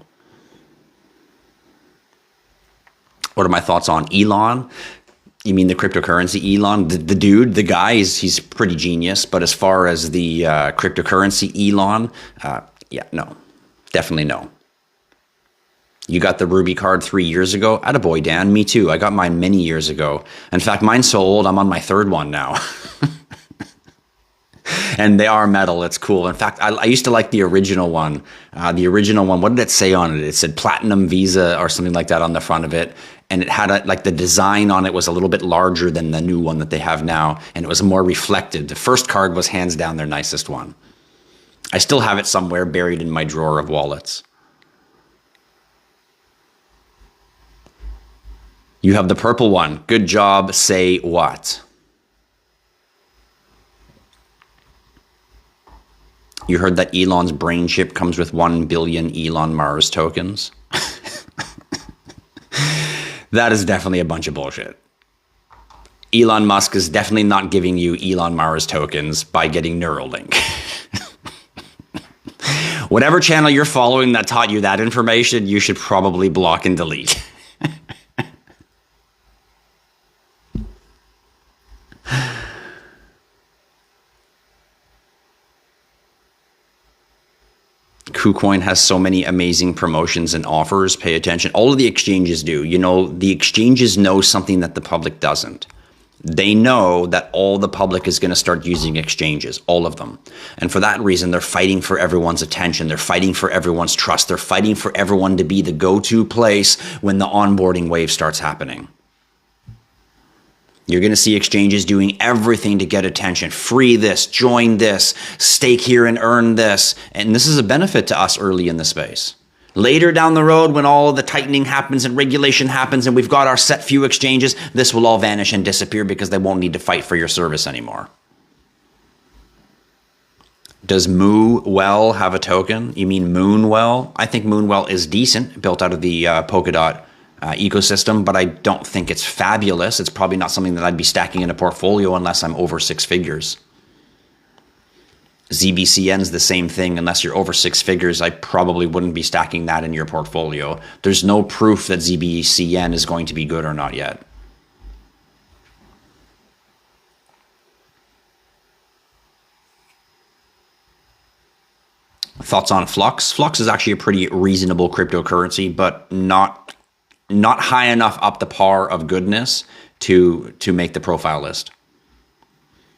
What are my thoughts on Elon? You mean the cryptocurrency Elon? The dude, the guy, he's pretty genius. But as far as the cryptocurrency Elon, yeah, no. Definitely no. You got the Ruby card 3 years ago? Attaboy, Dan. Me too. I got mine many years ago. In fact, mine's so old, I'm on my third one now. And they are metal. It's cool. In fact, I used to like the original one. What did it say on it? It said Platinum Visa or something like that on the front of it. And it had like the design on it was a little bit larger than the new one that they have now. And it was more reflected. The first card was hands down their nicest one. I still have it somewhere buried in my drawer of wallets. You have the purple one. Good job. Say what? You heard that Elon's brain chip comes with 1 billion Elon Mars tokens? That is definitely a bunch of bullshit. Elon Musk is definitely not giving you Elon Mars tokens by getting Neuralink. Whatever channel you're following that taught you that information, you should probably block and delete. KuCoin has so many amazing promotions and offers. Pay attention. All of the exchanges do. You know, the exchanges know something that the public doesn't. They know that all the public is going to start using exchanges, all of them. And for that reason, they're fighting for everyone's attention. They're fighting for everyone's trust. They're fighting for everyone to be the go-to place when the onboarding wave starts happening. You're going to see exchanges doing everything to get attention. Free this, join this, stake here and earn this. And this is a benefit to us early in the space. Later down the road, when all the tightening happens and regulation happens and we've got our set few exchanges, this will all vanish and disappear because they won't need to fight for your service anymore. Does Moonwell have a token? You mean Moonwell? I think Moonwell is decent, built out of the Polkadot ecosystem, but I don't think it's fabulous. It's probably not something that I'd be stacking in a portfolio unless I'm over 6 figures. ZBCN's the same thing. Unless you're over 6 figures, I probably wouldn't be stacking that in your portfolio. There's no proof that ZBCN is going to be good or not yet. Thoughts on Flux? Flux is actually a pretty reasonable cryptocurrency, but not high enough up the par of goodness to make the profile list.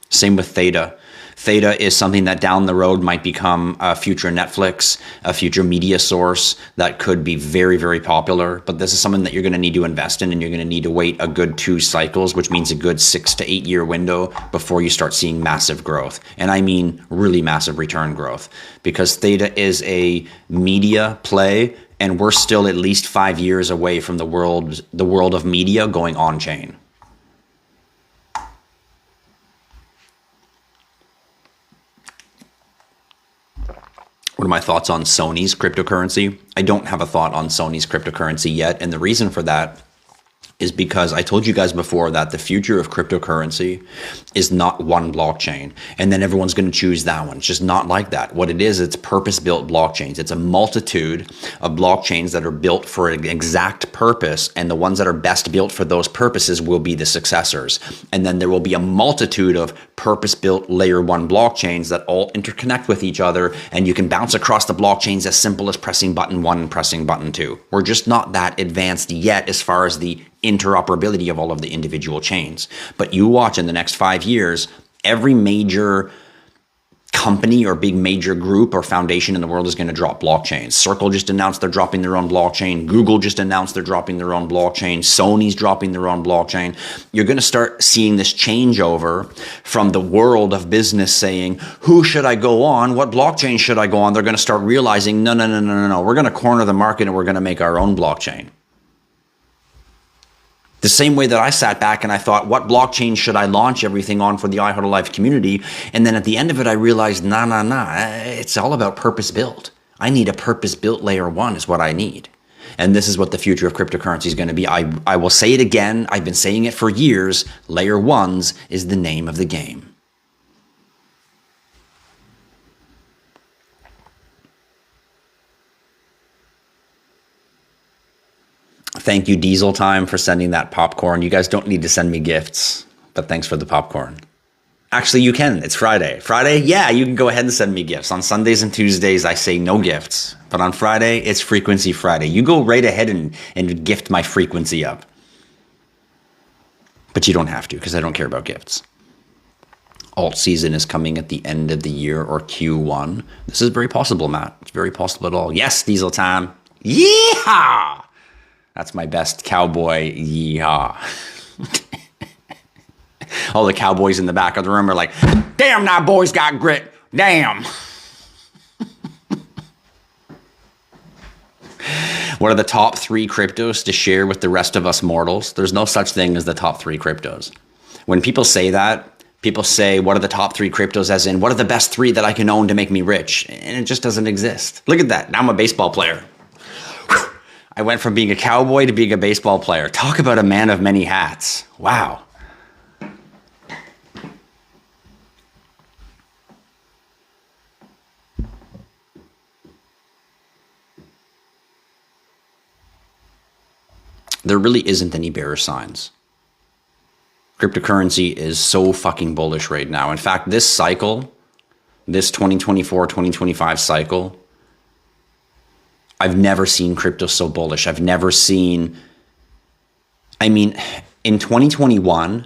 Same with Theta. Theta is something that down the road might become a future Netflix, a future media source that could be very, very popular. But this is something that you're going to need to invest in, and you're going to need to wait a good 2 cycles, which means a good 6 to 8 year window before you start seeing massive growth. And I mean really massive return growth, because Theta is a media play, and we're still at least 5 years away from the world of media going on chain. What are my thoughts on Sony's cryptocurrency? I don't have a thought on Sony's cryptocurrency yet. And the reason for that is because I told you guys before that the future of cryptocurrency is not one blockchain, and then everyone's going to choose that one. It's just not like that. What it is, it's purpose-built blockchains. It's a multitude of blockchains that are built for an exact purpose, and the ones that are best built for those purposes will be the successors. And then there will be a multitude of purpose-built layer 1 blockchains that all interconnect with each other, and you can bounce across the blockchains as simple as pressing button 1 and pressing button 2. We're just not that advanced yet as far as the interoperability of all of the individual chains. But you watch in the next 5 years, every major company or big major group or foundation in the world is going to drop blockchains. Circle just announced they're dropping their own blockchain. Google just announced they're dropping their own blockchain. Sony's dropping their own blockchain. You're going to start seeing this changeover from the world of business saying, who should I go on? What blockchain should I go on? They're going to start realizing, no. We're going to corner the market and we're going to make our own blockchain. The same way that I sat back and I thought, what blockchain should I launch everything on for the IHodlLife community? And then at the end of it, I realized, it's all about purpose-built. I need a purpose-built layer 1 is what I need. And this is what the future of cryptocurrency is going to be. I will say it again. I've been saying it for years. Layer 1s is the name of the game. Thank you, Diesel Time, for sending that popcorn. You guys don't need to send me gifts, but thanks for the popcorn. Actually, you can. It's Friday. Friday, yeah, you can go ahead and send me gifts. On Sundays and Tuesdays, I say no gifts. But on Friday, it's Frequency Friday. You go right ahead and gift my frequency up. But you don't have to, because I don't care about gifts. Alt season is coming at the end of the year, or Q1. This is very possible, Matt. It's very possible at all. Yes, Diesel Time. Yeehaw! That's my best cowboy yeehaw. All the cowboys in the back of the room are like, damn, that boy's got grit. Damn. What are the top 3 cryptos to share with the rest of us mortals? There's no such thing as the top 3 cryptos. When people say that, people say, what are the top 3 cryptos, as in, what are the best 3 that I can own to make me rich? And it just doesn't exist. Look at that. Now I'm a baseball player. I went from being a cowboy to being a baseball player. Talk about a man of many hats. Wow. There really isn't any bearish signs. Cryptocurrency is so fucking bullish right now. In fact, this cycle, this 2024-2025 cycle, I've never seen crypto so bullish. I've never seen, I mean, in 2021,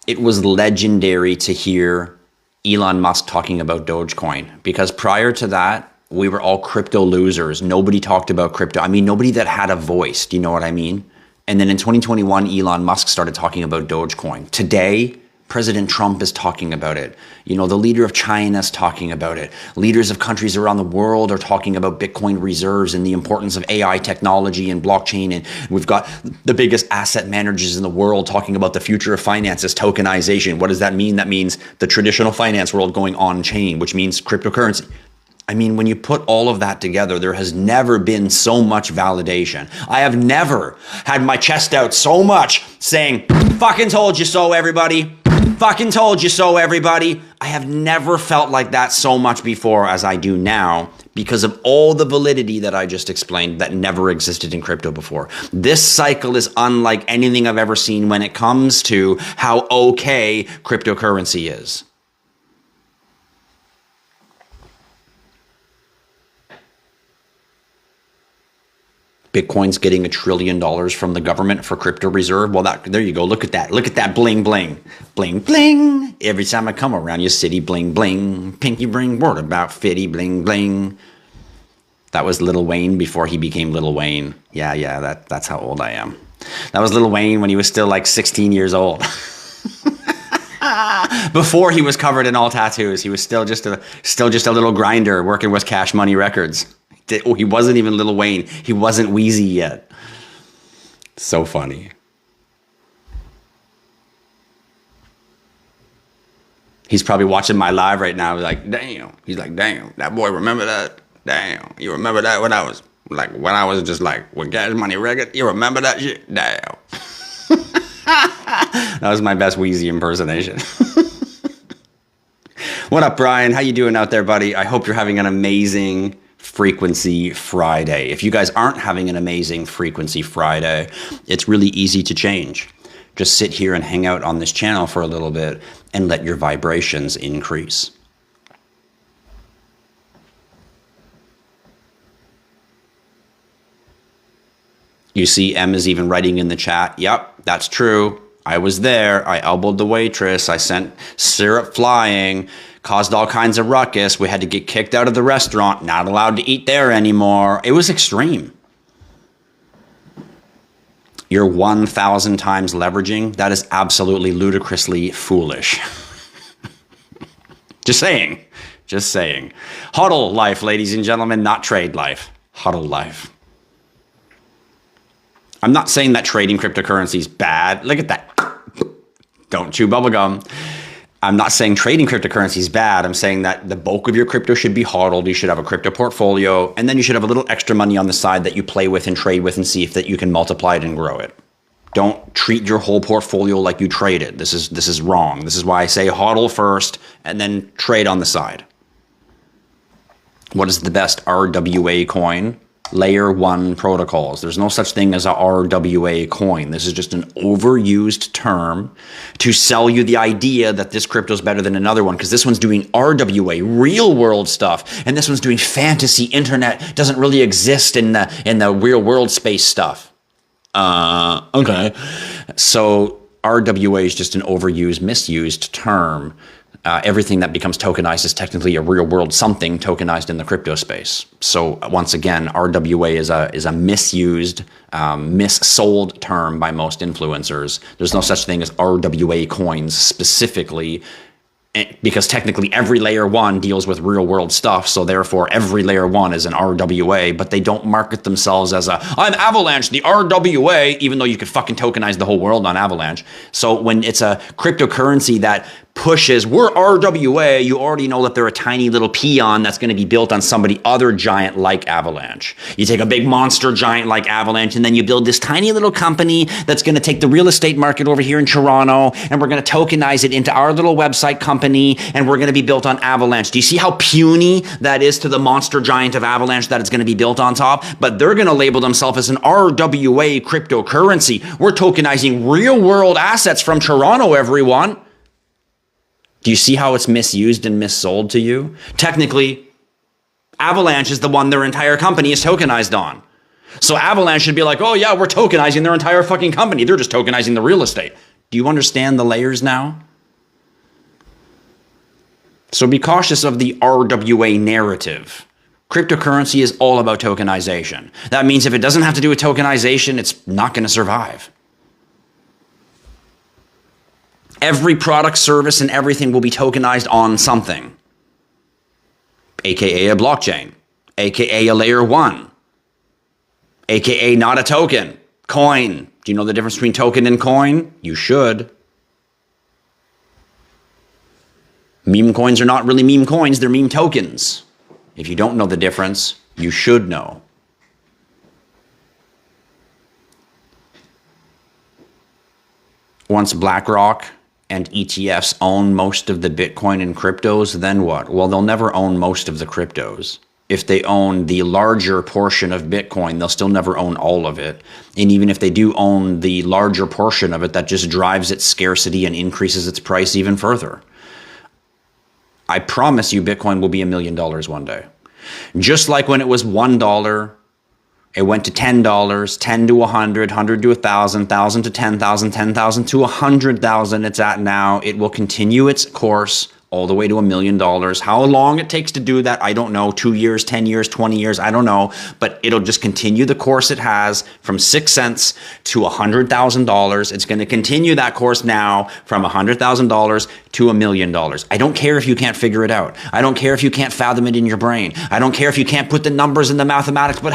it was legendary to hear Elon Musk talking about Dogecoin, because prior to that, we were all crypto losers. Nobody talked about crypto. I mean, nobody that had a voice. Do you know what I mean? And then in 2021, Elon Musk started talking about Dogecoin. Today, President Trump is talking about it. You know, the leader of China is talking about it. Leaders of countries around the world are talking about Bitcoin reserves and the importance of AI technology and blockchain. And we've got the biggest asset managers in the world talking about the future of finances, tokenization. What does that mean? That means the traditional finance world going on chain, which means cryptocurrency. I mean, when you put all of that together, there has never been so much validation. I have never had my chest out so much saying, fucking told you so, everybody. Fucking told you so, everybody. I have never felt like that so much before as I do now, because of all the validity that I just explained that never existed in crypto before. This cycle is unlike anything I've ever seen when it comes to how okay cryptocurrency is. Bitcoin's getting $1 trillion from the government for crypto reserve. Well, there you go. Look at that. Look at that bling, bling. Bling, bling. Every time I come around your city, bling, bling. Pinky bring word about fitty, bling, bling. That was Lil Wayne before he became Lil Wayne. Yeah, that's how old I am. That was Lil Wayne when he was still like 16 years old. Before he was covered in all tattoos. He was still just a little grinder working with Cash Money Records. He wasn't even Lil Wayne. He wasn't Wheezy yet. So funny. He's probably watching my live right now. He's like, damn. He's like, damn. That boy, remember that? Damn. You remember that when I was just like, with Cash Money Records? You remember that shit? Damn. That was my best Wheezy impersonation. What up, Brian? How you doing out there, buddy? I hope you're having an amazing Frequency Friday. If you guys aren't having an amazing Frequency Friday, it's really easy to change. Just sit here and hang out on this channel for a little bit and let your vibrations increase. You see, M is even writing in the chat, yep, that's true. I was there. I elbowed the waitress. I sent syrup flying. Caused all kinds of ruckus. We had to get kicked out of the restaurant. Not allowed to eat there anymore. It was extreme. You're 1,000 times leveraging. That is absolutely ludicrously foolish. Just saying. Just saying. HODL life, ladies and gentlemen, not trade life. HODL life. I'm not saying that trading cryptocurrency is bad. Look at that. Don't chew bubblegum. I'm not saying trading cryptocurrency is bad. I'm saying that the bulk of your crypto should be hodled. You should have a crypto portfolio, and then you should have a little extra money on the side that you play with and trade with and see if that you can multiply it and grow it. Don't treat your whole portfolio like you trade it. This is wrong. This is why I say hodl first and then trade on the side. What is the best RWA coin? Layer 1 protocols. There's no such thing as a RWA coin. This is just an overused term to sell you the idea that this crypto is better than another one, because this one's doing RWA, real world stuff, and this one's doing fantasy internet, doesn't really exist in the real world space stuff. Okay. So RWA is just an overused, misused term. Everything that becomes tokenized is technically a real world something tokenized in the crypto space. So once again, RWA is a misused, missold term by most influencers. There's no such thing as RWA coins specifically, because technically every layer 1 deals with real world stuff. So therefore every layer 1 is an RWA, but they don't market themselves as I'm Avalanche, the RWA, even though you could fucking tokenize the whole world on Avalanche. So when it's a cryptocurrency that pushes, we're RWA, you already know that they're a tiny little peon that's going to be built on somebody other giant like Avalanche. You take a big monster giant like Avalanche, and then you build this tiny little company that's going to take the real estate market over here in Toronto, and we're going to tokenize it into our little website company, and we're going to be built on Avalanche. Do you see how puny that is to the monster giant of Avalanche that it's going to be built on top? But they're going to label themselves as an RWA cryptocurrency. We're tokenizing real world assets from Toronto, everyone. Do you see how it's misused and missold to you? Technically, Avalanche is the one their entire company is tokenized on. So Avalanche should be like, oh yeah, we're tokenizing their entire fucking company. They're just tokenizing the real estate. Do you understand the layers now? So be cautious of the RWA narrative. Cryptocurrency is all about tokenization. That means if it doesn't have to do with tokenization, it's not going to survive. Every product, service, and everything will be tokenized on something, aka a blockchain, aka a layer 1, aka not a token, coin. Do you know the difference between token and coin? You should. Meme coins are not really meme coins, they're meme tokens. If you don't know the difference, you should know. Once BlackRock and ETFs own most of the Bitcoin and cryptos, then what? Well, they'll never own most of the cryptos. If they own the larger portion of Bitcoin, they'll still never own all of it. And even if they do own the larger portion of it, that just drives its scarcity and increases its price even further. I promise you Bitcoin will be $1 million one day. Just like when it was $1, it went to $10, 10 to 100, 100 to 1,000, 1,000 to 10,000, 10,000 to 100,000 it's at now. It will continue its course all the way to $1 million. How long it takes to do that, I don't know. 2 years, 10 years, 20 years, I don't know. But it'll just continue the course it has from 6 cents to $100,000. It's going to continue that course now from $100,000 to $1 million. I don't care if you can't figure it out. I don't care if you can't fathom it in your brain. I don't care if you can't put the numbers in the mathematics. But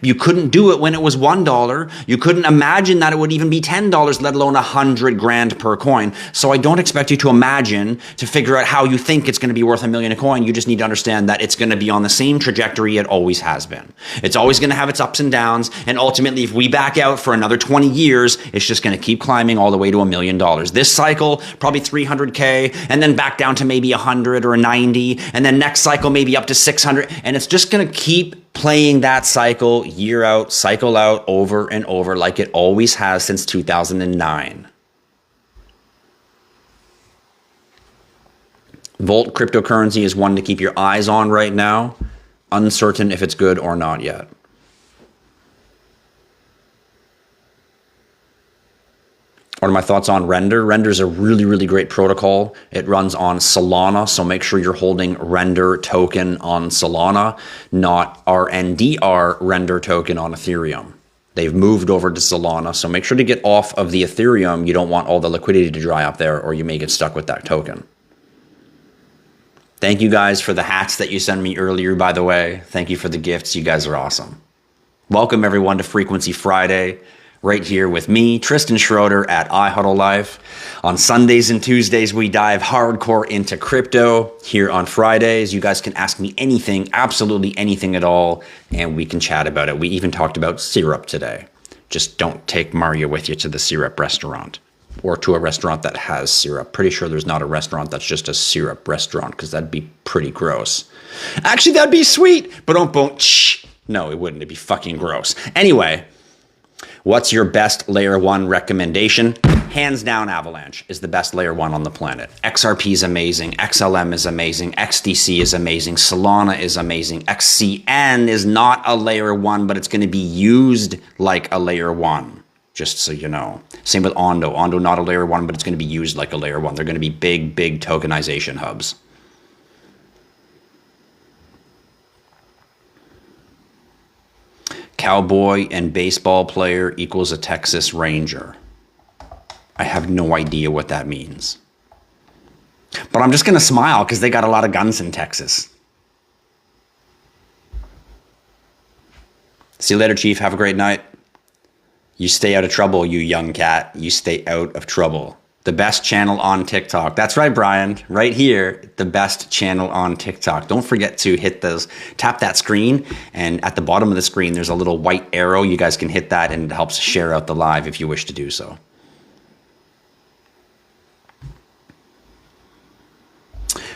you couldn't do it when it was $1. You couldn't imagine that it would even be $10, let alone $100,000 per coin. So I don't expect you to imagine to figure out how you think it's going to be worth $1 million a coin. You just need to understand that it's going to be on the same trajectory it always has been. It's always going to have its ups and downs. And ultimately, if we back out for another 20 years, it's just going to keep climbing all the way to $1 million. This cycle, probably 300K, and then back down to maybe 100 or 90. And then next cycle, maybe up to 600. And it's just going to keep playing that cycle year out, cycle out, over and over like it always has since 2009. Volt cryptocurrency is one to keep your eyes on right now. Uncertain if it's good or not yet. What are my thoughts on Render? Render is a really, really great protocol. It runs on Solana, so make sure you're holding Render token on Solana, not RNDR Render token on Ethereum. They've moved over to Solana, so make sure to get off of the Ethereum. You don't want all the liquidity to dry up there, or you may get stuck with that token. Thank you guys for the hats that you sent me earlier, by the way. Thank you for the gifts. You guys are awesome. Welcome, everyone, to Frequency Friday, right here with me, Tristan Schroeder at IHodlLife. On Sundays and Tuesdays, we dive hardcore into crypto. Here on Fridays, you guys can ask me anything, absolutely anything at all, and we can chat about it. We even talked about syrup today. Just don't take Mario with you to the syrup restaurant. Or to a restaurant that has syrup. Pretty sure there's not a restaurant that's just a syrup restaurant, because that'd be pretty gross. Actually, that'd be sweet. But don't. No, it wouldn't. It'd be fucking gross. Anyway, what's your best layer one recommendation? Hands down, Avalanche is the best layer one on the planet. XRP is amazing. XLM is amazing. XDC is amazing. Solana is amazing. XCN is not a layer one, but it's going to be used like a layer one, just so you know. Same with Ondo. Ondo, not a layer one, but it's going to be used like a layer one. They're going to be big, big tokenization hubs. Cowboy and baseball player equals a Texas Ranger. I have no idea what that means. But I'm just going to smile because they got a lot of guns in Texas. See you later, Chief. Have a great night. You stay out of trouble, you young cat. You stay out of trouble. The best channel on TikTok. That's right, Brian. Right here, the best channel on TikTok. Don't forget to tap that screen, and at the bottom of the screen, there's a little white arrow. You guys can hit that, and it helps share out the live if you wish to do so.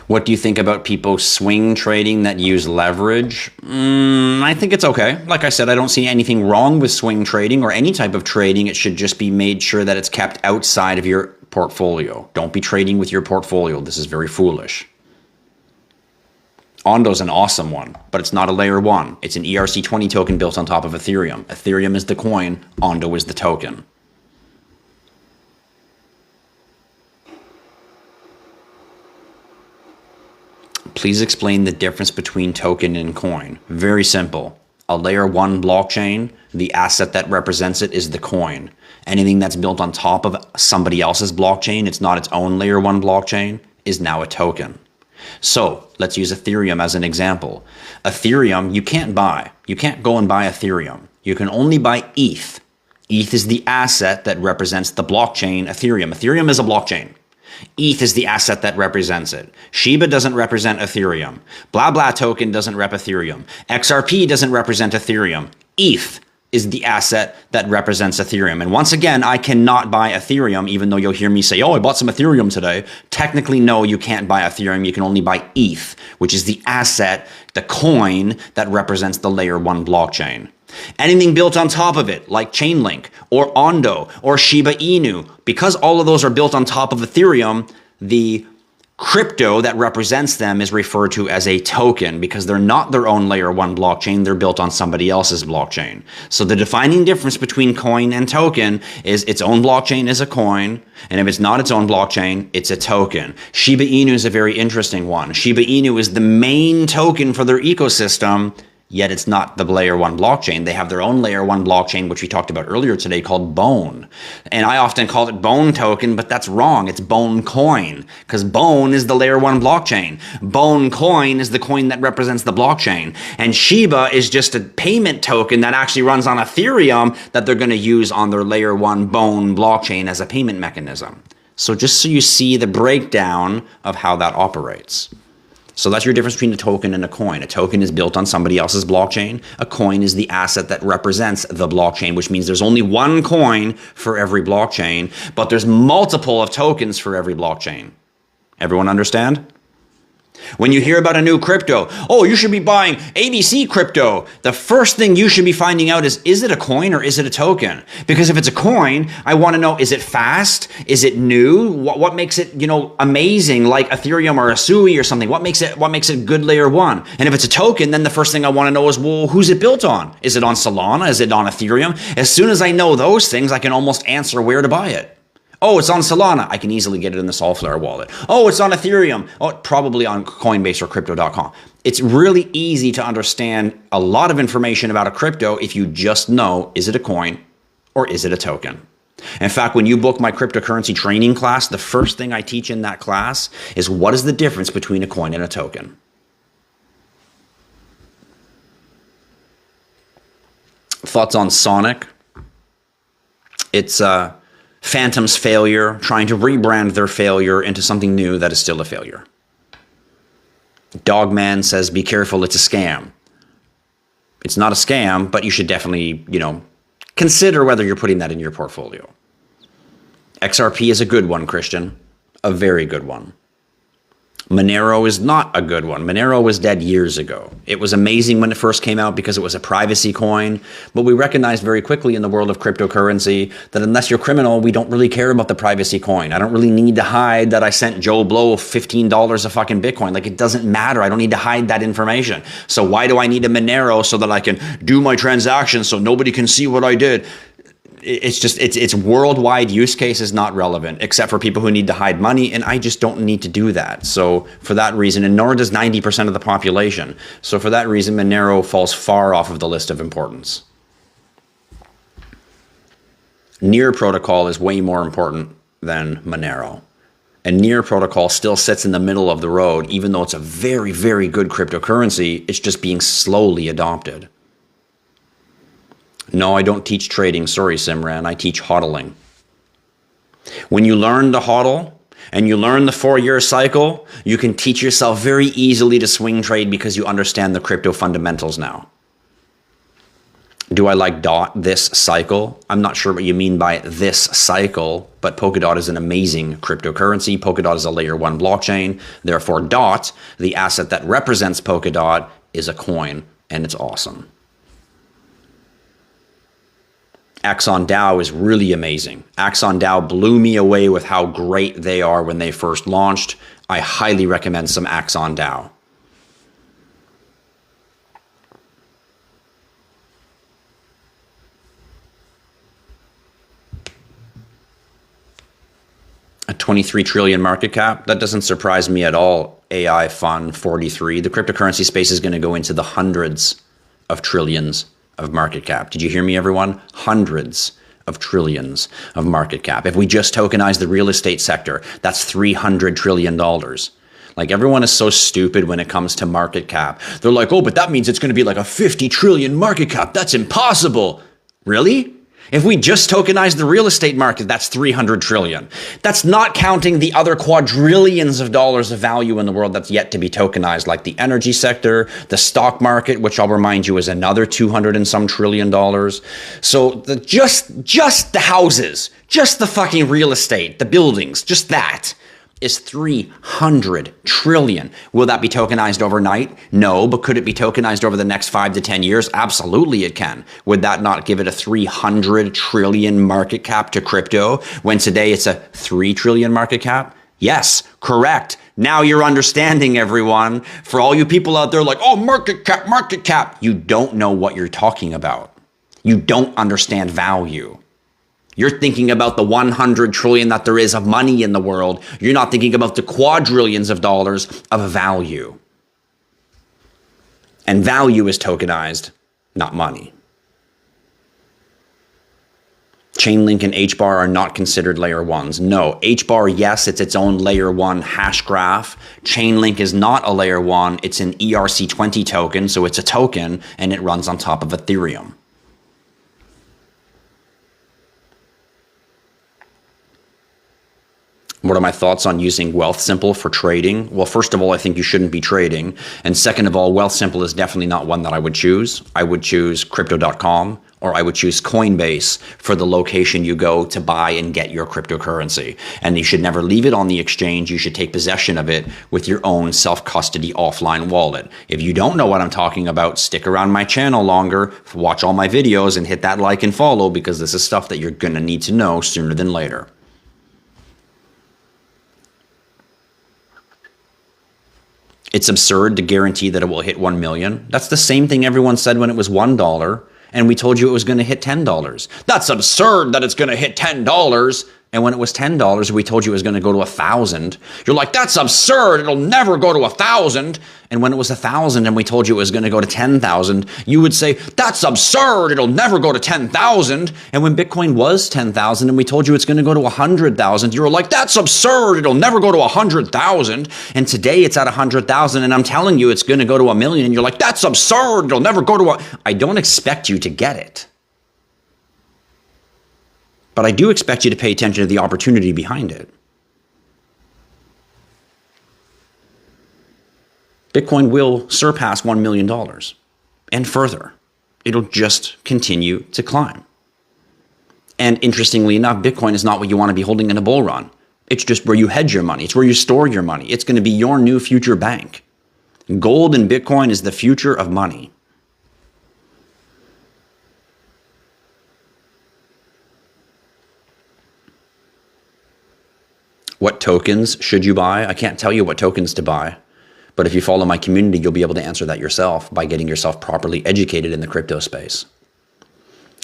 What do you think about people swing trading that use leverage? I think it's okay. Like I said, I don't see anything wrong with swing trading or any type of trading. It should just be made sure that it's kept outside of your portfolio. Don't be trading with your portfolio. This is very foolish. Ondo's an awesome one, but it's not a layer one. It's an ERC20 token built on top of Ethereum. Ethereum is the coin. Ondo is the token. Please explain the difference between token and coin. Very simple. A layer one blockchain, the asset that represents it is the coin. Anything that's built on top of somebody else's blockchain, it's not its own layer one blockchain, is now a token. So let's use Ethereum as an example. Ethereum, you can't buy. You can't go and buy Ethereum. You can only buy ETH. ETH is the asset that represents the blockchain Ethereum. Ethereum is a blockchain. ETH is the asset that represents it. Shiba doesn't represent Ethereum. Blah blah token doesn't rep Ethereum. XRP doesn't represent Ethereum. ETH is the asset that represents Ethereum. And once again, I cannot buy Ethereum, even though you'll hear me say, oh, I bought some Ethereum today. Technically, no, you can't buy Ethereum. You can only buy ETH, which is the asset, the coin that represents the layer one blockchain. Anything built on top of it, like Chainlink or Ondo or Shiba Inu, because all of those are built on top of Ethereum, the crypto that represents them is referred to as a token because they're not their own layer one blockchain. They're built on somebody else's blockchain. So the defining difference between coin and token is its own blockchain is a coin, and if it's not its own blockchain, it's a token. Shiba Inu is a very interesting one. Shiba Inu is the main token for their ecosystem, yet it's not the layer one blockchain. They have their own layer one blockchain, which we talked about earlier today, called Bone. And I often call it Bone token, but that's wrong. It's Bone coin, because Bone is the layer one blockchain. Bone coin is the coin that represents the blockchain. And Shiba is just a payment token that actually runs on Ethereum that they're going to use on their layer one Bone blockchain as a payment mechanism. So just so you see the breakdown of how that operates. So that's your difference between a token and a coin. A token is built on somebody else's blockchain. A coin is the asset that represents the blockchain, which means there's only one coin for every blockchain, but there's multiple of tokens for every blockchain. Everyone understand? When you hear about a new crypto, oh, you should be buying ABC crypto. The first thing you should be finding out is it a coin or is it a token? Because if it's a coin, I want to know, is it fast? Is it new? What makes it, amazing, like Ethereum or a SUI or something? What makes it good layer one? And if it's a token, then the first thing I want to know is, well, who's it built on? Is it on Solana? Is it on Ethereum? As soon as I know those things, I can almost answer where to buy it. Oh, it's on Solana. I can easily get it in the Solflare wallet. Oh, it's on Ethereum. Oh, probably on Coinbase or Crypto.com. It's really easy to understand a lot of information about a crypto if you just know, is it a coin or is it a token? In fact, when you book my cryptocurrency training class, the first thing I teach in that class is what is the difference between a coin and a token. Thoughts on Sonic? It's Phantom's failure, trying to rebrand their failure into something new that is still a failure. Dogman says, be careful, it's a scam. It's not a scam, but you should definitely, consider whether you're putting that in your portfolio. XRP is a good one, Christian. A very good one. Monero is not a good one. Monero was dead years ago. It was amazing when it first came out because it was a privacy coin, but we recognized very quickly in the world of cryptocurrency that unless you're criminal, we don't really care about the privacy coin. I don't really need to hide that I sent Joe Blow $15 a fucking Bitcoin. Like, it doesn't matter. I don't need to hide that information. So why do I need a Monero so that I can do my transactions so nobody can see what I did? It's worldwide use case is not relevant, except for people who need to hide money, and I just don't need to do that. So for that reason, and nor does 90% of the population. So for that reason, Monero falls far off of the list of importance. Near protocol is way more important than Monero. And Near protocol still sits in the middle of the road, even though it's a very, very good cryptocurrency. It's just being slowly adopted. No, I don't teach trading. Sorry, Simran. I teach hodling. When you learn to hodl and you learn the 4-year cycle, you can teach yourself very easily to swing trade because you understand the crypto fundamentals now. Do I like DOT this cycle? I'm not sure what you mean by this cycle, but Polkadot is an amazing cryptocurrency. Polkadot is a layer 1 blockchain. Therefore, DOT, the asset that represents Polkadot, is a coin, and it's awesome. Axon DAO is really amazing. Axon DAO blew me away with how great they are when they first launched. I highly recommend some Axon DAO. A 23 trillion market cap, that doesn't surprise me at all. AI Fund 43. The cryptocurrency space is going to go into the hundreds of trillions of market cap. Did you hear me, everyone? Hundreds of trillions of market cap. If we just tokenize the real estate sector, that's $300 trillion. Like, everyone is so stupid when it comes to market cap. They're like, oh, but that means it's going to be like a 50 trillion market cap. That's impossible. Really? If we just tokenize the real estate market, that's 300 trillion. That's not counting the other quadrillions of dollars of value in the world that's yet to be tokenized, like the energy sector, the stock market, which I'll remind you is another 200 and some trillion dollars. So just the houses, just the fucking real estate, the buildings, just that is 300 trillion. Will that be tokenized overnight? No, but could it be tokenized over the next 5 to 10 years? Absolutely it can. Would that not give it a 300 trillion market cap to crypto when today it's a 3 trillion market cap? Yes, correct. Now you're understanding, everyone. For all you people out there like, oh, market cap, market cap. You don't know what you're talking about. You don't understand value. You're thinking about the 100 trillion that there is of money in the world. You're not thinking about the quadrillions of dollars of value. And value is tokenized, not money. Chainlink and HBAR are not considered layer 1s. No, HBAR, yes, it's its own layer 1 hash graph. Chainlink is not a layer 1. It's an ERC20 token, so it's a token, and it runs on top of Ethereum. What are my thoughts on using Wealthsimple for trading? Well, first of all, I think you shouldn't be trading. And second of all, Wealthsimple is definitely not one that I would choose. I would choose Crypto.com, or I would choose Coinbase for the location you go to buy and get your cryptocurrency. And you should never leave it on the exchange. You should take possession of it with your own self-custody offline wallet. If you don't know what I'm talking about, stick around my channel longer, watch all my videos, and hit that like and follow, because this is stuff that you're going to need to know sooner than later. It's absurd to guarantee that it will hit 1 million. That's the same thing everyone said when it was $1, and we told you it was going to hit $10. That's absurd that it's going to hit $10. And when it was $10, we told you it was going to go to 1,000. You're like, that's absurd. It'll never go to 1,000. And when it was 1,000 and we told you it was going to go to 10,000, you would say, that's absurd. It'll never go to 10,000. And when Bitcoin was 10,000 and we told you it's going to go to 100,000, you were like, that's absurd. It'll never go to 100,000. And today it's at 100,000 and I'm telling you it's going to go to 1 million. And you're like, that's absurd. It'll never go to I don't expect you to get it. But I do expect you to pay attention to the opportunity behind it. Bitcoin will surpass $1 million and further. It'll just continue to climb. And interestingly enough, Bitcoin is not what you want to be holding in a bull run. It's just where you hedge your money. It's where you store your money. It's going to be your new future bank. Gold and Bitcoin is the future of money. What tokens should you buy? I can't tell you what tokens to buy. But if you follow my community, you'll be able to answer that yourself by getting yourself properly educated in the crypto space.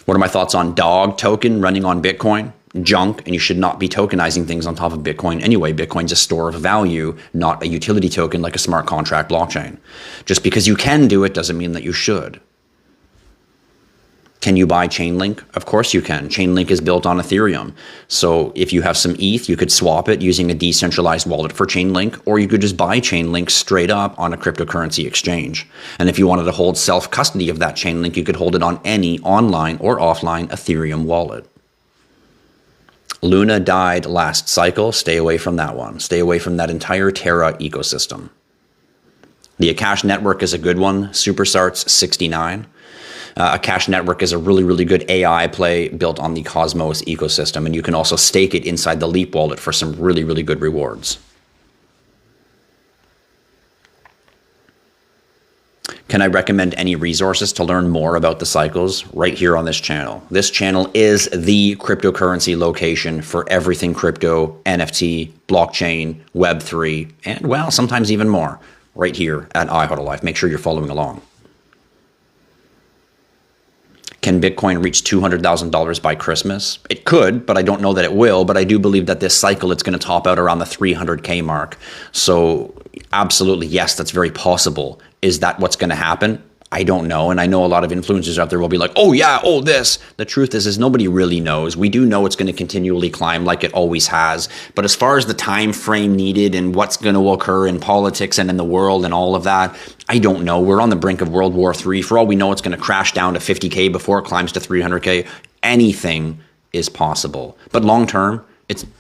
What are my thoughts on Dog token running on Bitcoin? Junk, and you should not be tokenizing things on top of Bitcoin anyway. Bitcoin's a store of value, not a utility token like a smart contract blockchain. Just because you can do it doesn't mean that you should. Can you buy Chainlink? Of course you can. Chainlink is built on Ethereum. So if you have some ETH, you could swap it using a decentralized wallet for Chainlink, or you could just buy Chainlink straight up on a cryptocurrency exchange. And if you wanted to hold self-custody of that Chainlink, you could hold it on any online or offline Ethereum wallet. Luna died last cycle. Stay away from that one. Stay away from that entire Terra ecosystem. The Akash network is a good one. Superstarts 69. Akash network is a really, really good AI play built on the Cosmos ecosystem, and you can also stake it inside the Leap wallet for some really, really good rewards. Can I recommend any resources to learn more about the cycles? Right here on this channel. This channel is the cryptocurrency location for everything crypto, NFT, blockchain, Web3, and well, sometimes even more. Right here at IHodlLife. Make sure you're following along. Can Bitcoin reach $200,000 by Christmas? It could, but I don't know that it will. But I do believe that this cycle, it's going to top out around the 300K mark. So absolutely, yes, that's very possible. Is that what's going to happen? I don't know. And I know a lot of influencers out there will be like, oh yeah, oh this. The truth is nobody really knows. We do know it's going to continually climb like it always has. But as far as the time frame needed and what's going to occur in politics and in the world and all of that, I don't know. We're on the brink of World War III. For all we know, it's going to crash down to 50K before it climbs to 300K. Anything is possible. But long term,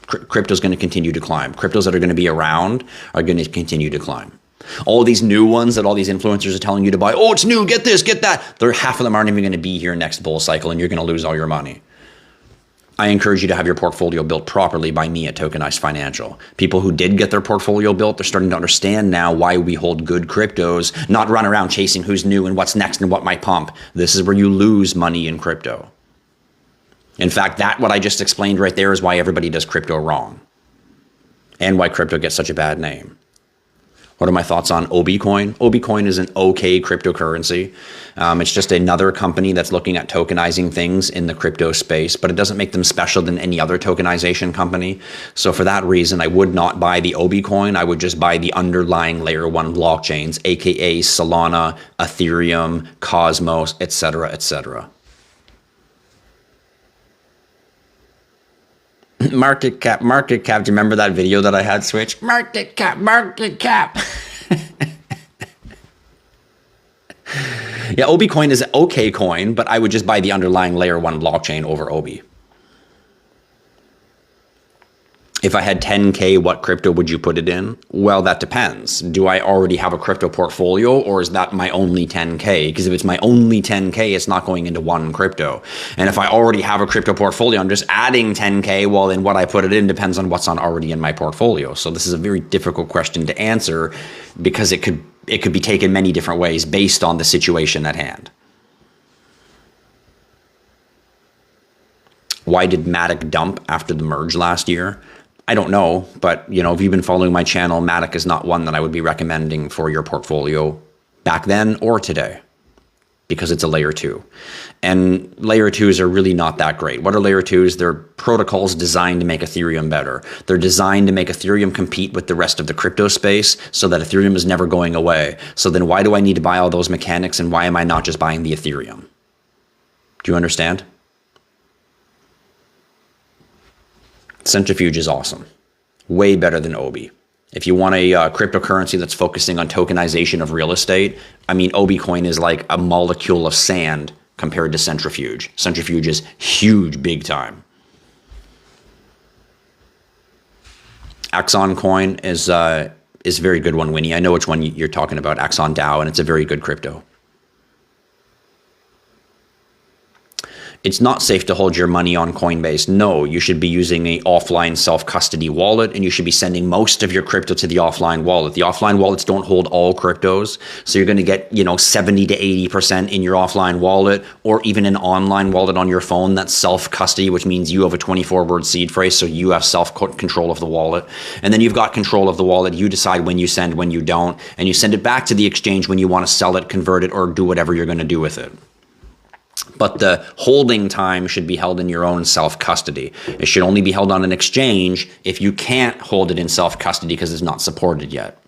crypto's going to continue to climb. Cryptos that are going to be around are going to continue to climb. All these new ones that all these influencers are telling you to buy, oh, it's new, get this, get that. Half of them aren't even going to be here next bull cycle, and you're going to lose all your money. I encourage you to have your portfolio built properly by me at Tokenized Financial. People who did get their portfolio built, they're starting to understand now why we hold good cryptos, not run around chasing who's new and what's next and what might pump. This is where you lose money in crypto. In fact, what I just explained right there is why everybody does crypto wrong and why crypto gets such a bad name. What are my thoughts on OBCoin? OBCoin is an okay cryptocurrency. It's just another company that's looking at tokenizing things in the crypto space, but it doesn't make them special than any other tokenization company. So for that reason, I would not buy the OBCoin. I would just buy the underlying layer 1 blockchains, aka Solana, Ethereum, Cosmos, etc., etc. Market cap. Do you remember that video that I had, Switch? Market cap. Yeah, OBCoin is an okay coin, but I would just buy the underlying layer 1 blockchain over OB. If I had 10K, what crypto would you put it in? Well, that depends. Do I already have a crypto portfolio, or is that my only 10K? Because if it's my only 10K, it's not going into one crypto. And if I already have a crypto portfolio, I'm just adding 10K, well, then what I put it in depends on what's already in my portfolio. So this is a very difficult question to answer because it could be taken many different ways based on the situation at hand. Why did Matic dump after the merge last year? I don't know, but if you've been following my channel, Matic is not one that I would be recommending for your portfolio back then or today because it's a layer 2. And layer 2s are really not that great. What are layer 2s? They're protocols designed to make Ethereum better. They're designed to make Ethereum compete with the rest of the crypto space so that Ethereum is never going away. So then why do I need to buy all those mechanics, and why am I not just buying the Ethereum? Do you understand? Centrifuge is awesome. Way better than OB. If you want a cryptocurrency that's focusing on tokenization of real estate, OBCoin is like a molecule of sand compared to Centrifuge. Centrifuge is huge, big time. Axon Coin is a very good one, Winnie. I know which one you're talking about, Axon DAO, and it's a very good crypto. It's not safe to hold your money on Coinbase. No, you should be using an offline self-custody wallet, and you should be sending most of your crypto to the offline wallet. The offline wallets don't hold all cryptos, so you're going to get, 70 to 80% in your offline wallet, or even an online wallet on your phone that's self-custody, which means you have a 24-word seed phrase, so you have self-control of the wallet. And then you've got control of the wallet. You decide when you send, when you don't, and you send it back to the exchange when you want to sell it, convert it, or do whatever you're going to do with it. But the holding time should be held in your own self-custody. It should only be held on an exchange if you can't hold it in self-custody because it's not supported yet.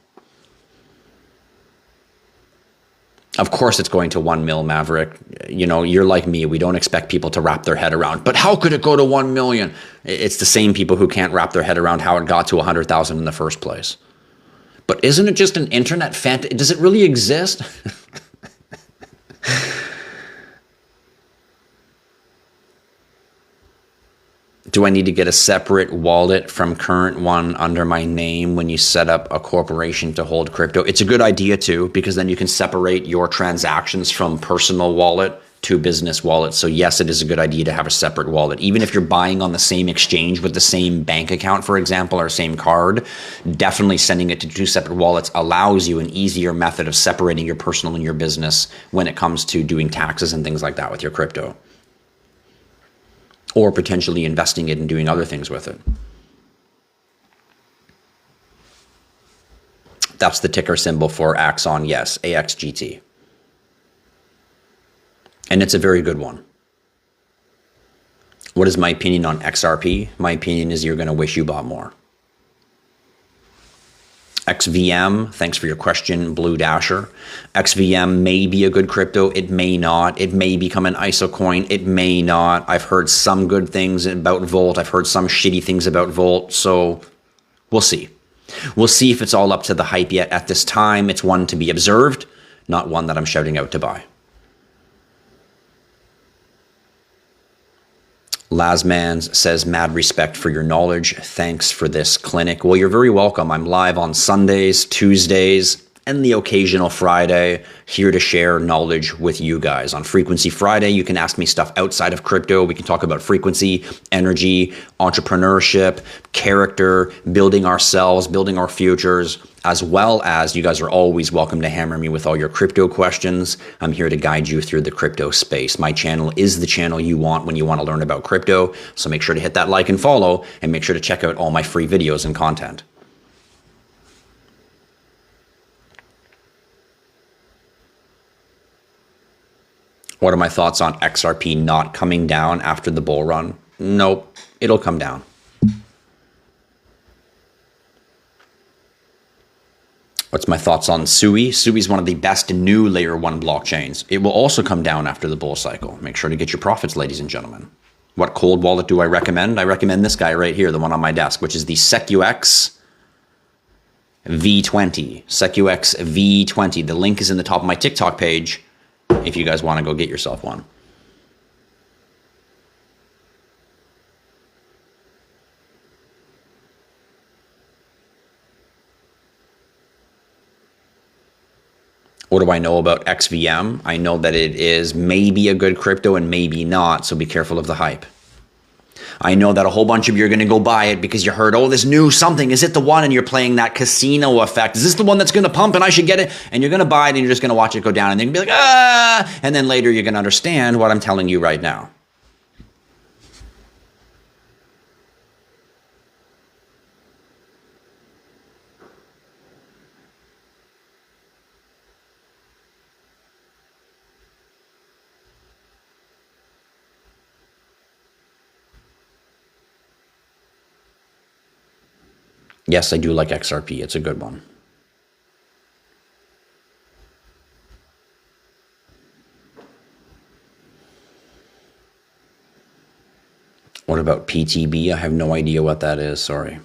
Of course it's going to 1 mil, Maverick. You're like me. We don't expect people to wrap their head around, but how could it go to 1 million? It's the same people who can't wrap their head around how it got to 100,000 in the first place. But isn't it just an internet fantasy? Does it really exist? Do I need to get a separate wallet from current one under my name when you set up a corporation to hold crypto? It's a good idea too, because then you can separate your transactions from personal wallet to business wallet. So yes, it is a good idea to have a separate wallet. Even if you're buying on the same exchange with the same bank account, for example, or same card, definitely sending it to 2 separate wallets allows you an easier method of separating your personal and your business when it comes to doing taxes and things like that with your crypto. Or potentially investing it and doing other things with it. That's the ticker symbol for Axon, yes, AXGT. And it's a very good one. What is my opinion on XRP? My opinion is you're going to wish you bought more. XVM, thanks for your question, Blue Dasher. XVM may be a good crypto. It may not. It may become an ISO coin. It may not. I've heard some good things about Volt. I've heard some shitty things about Volt. So we'll see. We'll see if it's all up to the hype yet. At this time, it's one to be observed, not one that I'm shouting out to buy. Lazmans says, mad respect for your knowledge. Thanks for this clinic. Well, you're very welcome. I'm live on Sundays, Tuesdays, and the occasional Friday, here to share knowledge with you guys. On Frequency Friday, you can ask me stuff outside of crypto. We can talk about frequency, energy, entrepreneurship, character, building ourselves, building our futures, as well as you guys are always welcome to hammer me with all your crypto questions. I'm here to guide you through the crypto space. My channel is the channel you want when you want to learn about crypto. So make sure to hit that like and follow, and make sure to check out all my free videos and content. What are my thoughts on XRP not coming down after the bull run? Nope, it'll come down. What's my thoughts on Sui? Sui is one of the best new layer 1 blockchains. It will also come down after the bull cycle. Make sure to get your profits, ladies and gentlemen. What cold wallet do I recommend? I recommend this guy right here, the one on my desk, which is the SecUX V20. SecUX V20. The link is in the top of my TikTok page if you guys want to go get yourself one. What do I know about XVM? I know that it is maybe a good crypto and maybe not, so be careful of the hype. I know that a whole bunch of you are going to go buy it because you heard, oh, this new something, is it the one? And you're playing that casino effect. Is this the one that's going to pump and I should get it? And you're going to buy it and you're just going to watch it go down and then be like, ah! And then later you're going to understand what I'm telling you right now. Yes, I do like XRP. It's a good one. What about PTB? I have no idea what that is. Sorry.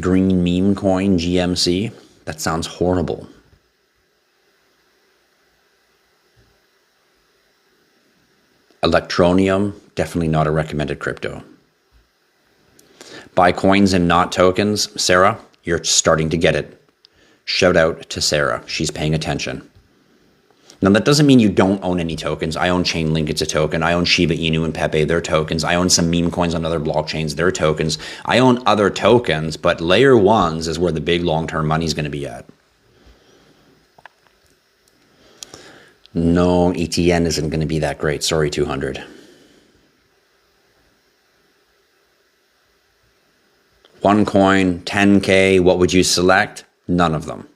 Green meme coin, GMC. That sounds horrible. Electronium, definitely not a recommended crypto. Buy coins and not tokens. Sarah, you're starting to get it. Shout out to Sarah. She's paying attention. Now, that doesn't mean you don't own any tokens. I own Chainlink, it's a token. I own Shiba Inu and Pepe, they're tokens. I own some meme coins on other blockchains, they're tokens. I own other tokens, but layer ones is where the big long-term money is going to be at. No, ETN isn't going to be that great. Sorry, 200. One coin, 10K, what would you select? None of them.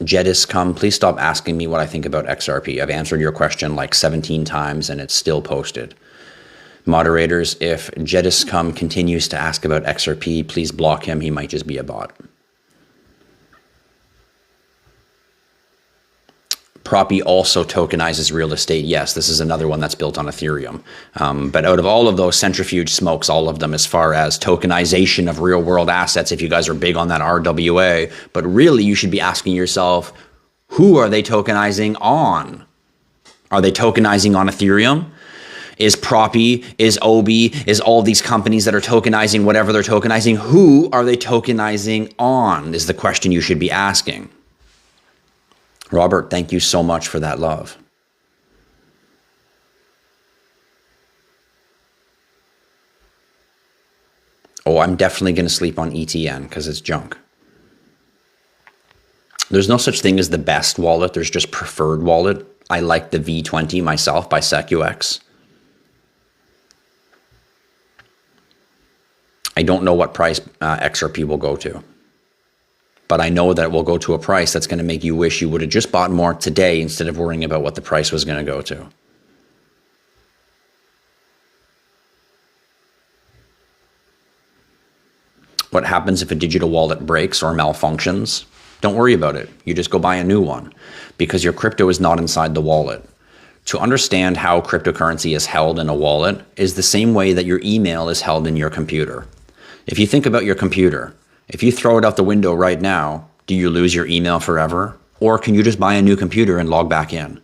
Jedis, come, please stop asking me what I think about XRP. I've answered your question like 17 times and it's still posted. Moderators, if Jedis come continues to ask about XRP, please block him. He might just be a bot. Proppy also tokenizes real estate. Yes, this is another one that's built on Ethereum. But out of all of those, Centrifuge smokes all of them as far as tokenization of real world assets, if you guys are big on that RWA. But really, you should be asking yourself, who are they tokenizing on? Are they tokenizing on Ethereum? Is Proppy, is Obi, is all these companies that are tokenizing whatever they're tokenizing, who are they tokenizing on is the question you should be asking. Robert, thank you so much for that love. Oh, I'm definitely going to sleep on ETN because it's junk. There's no such thing as the best wallet. There's just preferred wallet. I like the V20 myself by SecuX. I don't know what price XRP will go to. But I know that it will go to a price that's going to make you wish you would have just bought more today instead of worrying about what the price was going to go to. What happens if a digital wallet breaks or malfunctions? Don't worry about it. You just go buy a new one because your crypto is not inside the wallet. To understand how cryptocurrency is held in a wallet is the same way that your email is held in your computer. If you think about your computer, if you throw it out the window right now, do you lose your email forever? Or can you just buy a new computer and log back in?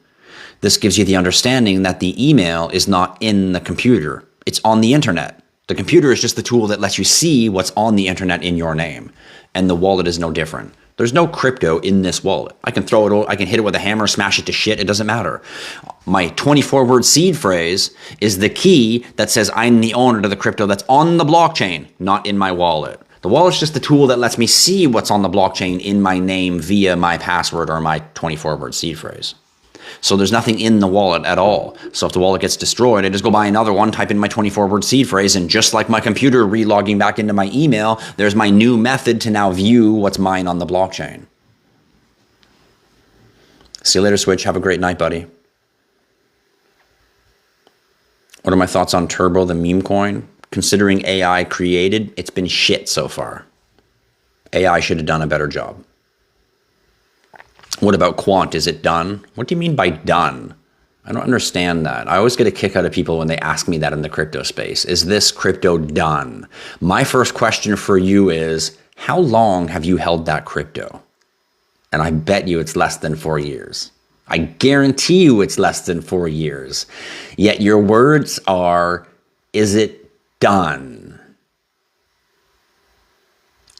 This gives you the understanding that the email is not in the computer. It's on the internet. The computer is just the tool that lets you see what's on the internet in your name. And the wallet is no different. There's no crypto in this wallet. I can throw it, I can hit it with a hammer, smash it to shit. It doesn't matter. My 24-word seed phrase is the key that says I'm the owner to the crypto that's on the blockchain, not in my wallet. The wallet's just the tool that lets me see what's on the blockchain in my name via my password or my 24-word seed phrase. So there's nothing in the wallet at all. So if the wallet gets destroyed, I just go buy another one, type in my 24-word seed phrase, and just like my computer re-logging back into my email, there's my new method to now view what's mine on the blockchain. See you later, Switch. Have a great night, buddy. What are my thoughts on Turbo, the meme coin? Considering AI created, it's been shit so far. AI should have done a better job. What about Quant? Is it done? What do you mean by done? I don't understand that. I always get a kick out of people when they ask me that in the crypto space. Is this crypto done? My first question for you is, how long have you held that crypto? And I bet you it's less than 4 years. I guarantee you it's less than 4 years. Yet your words are, is it done?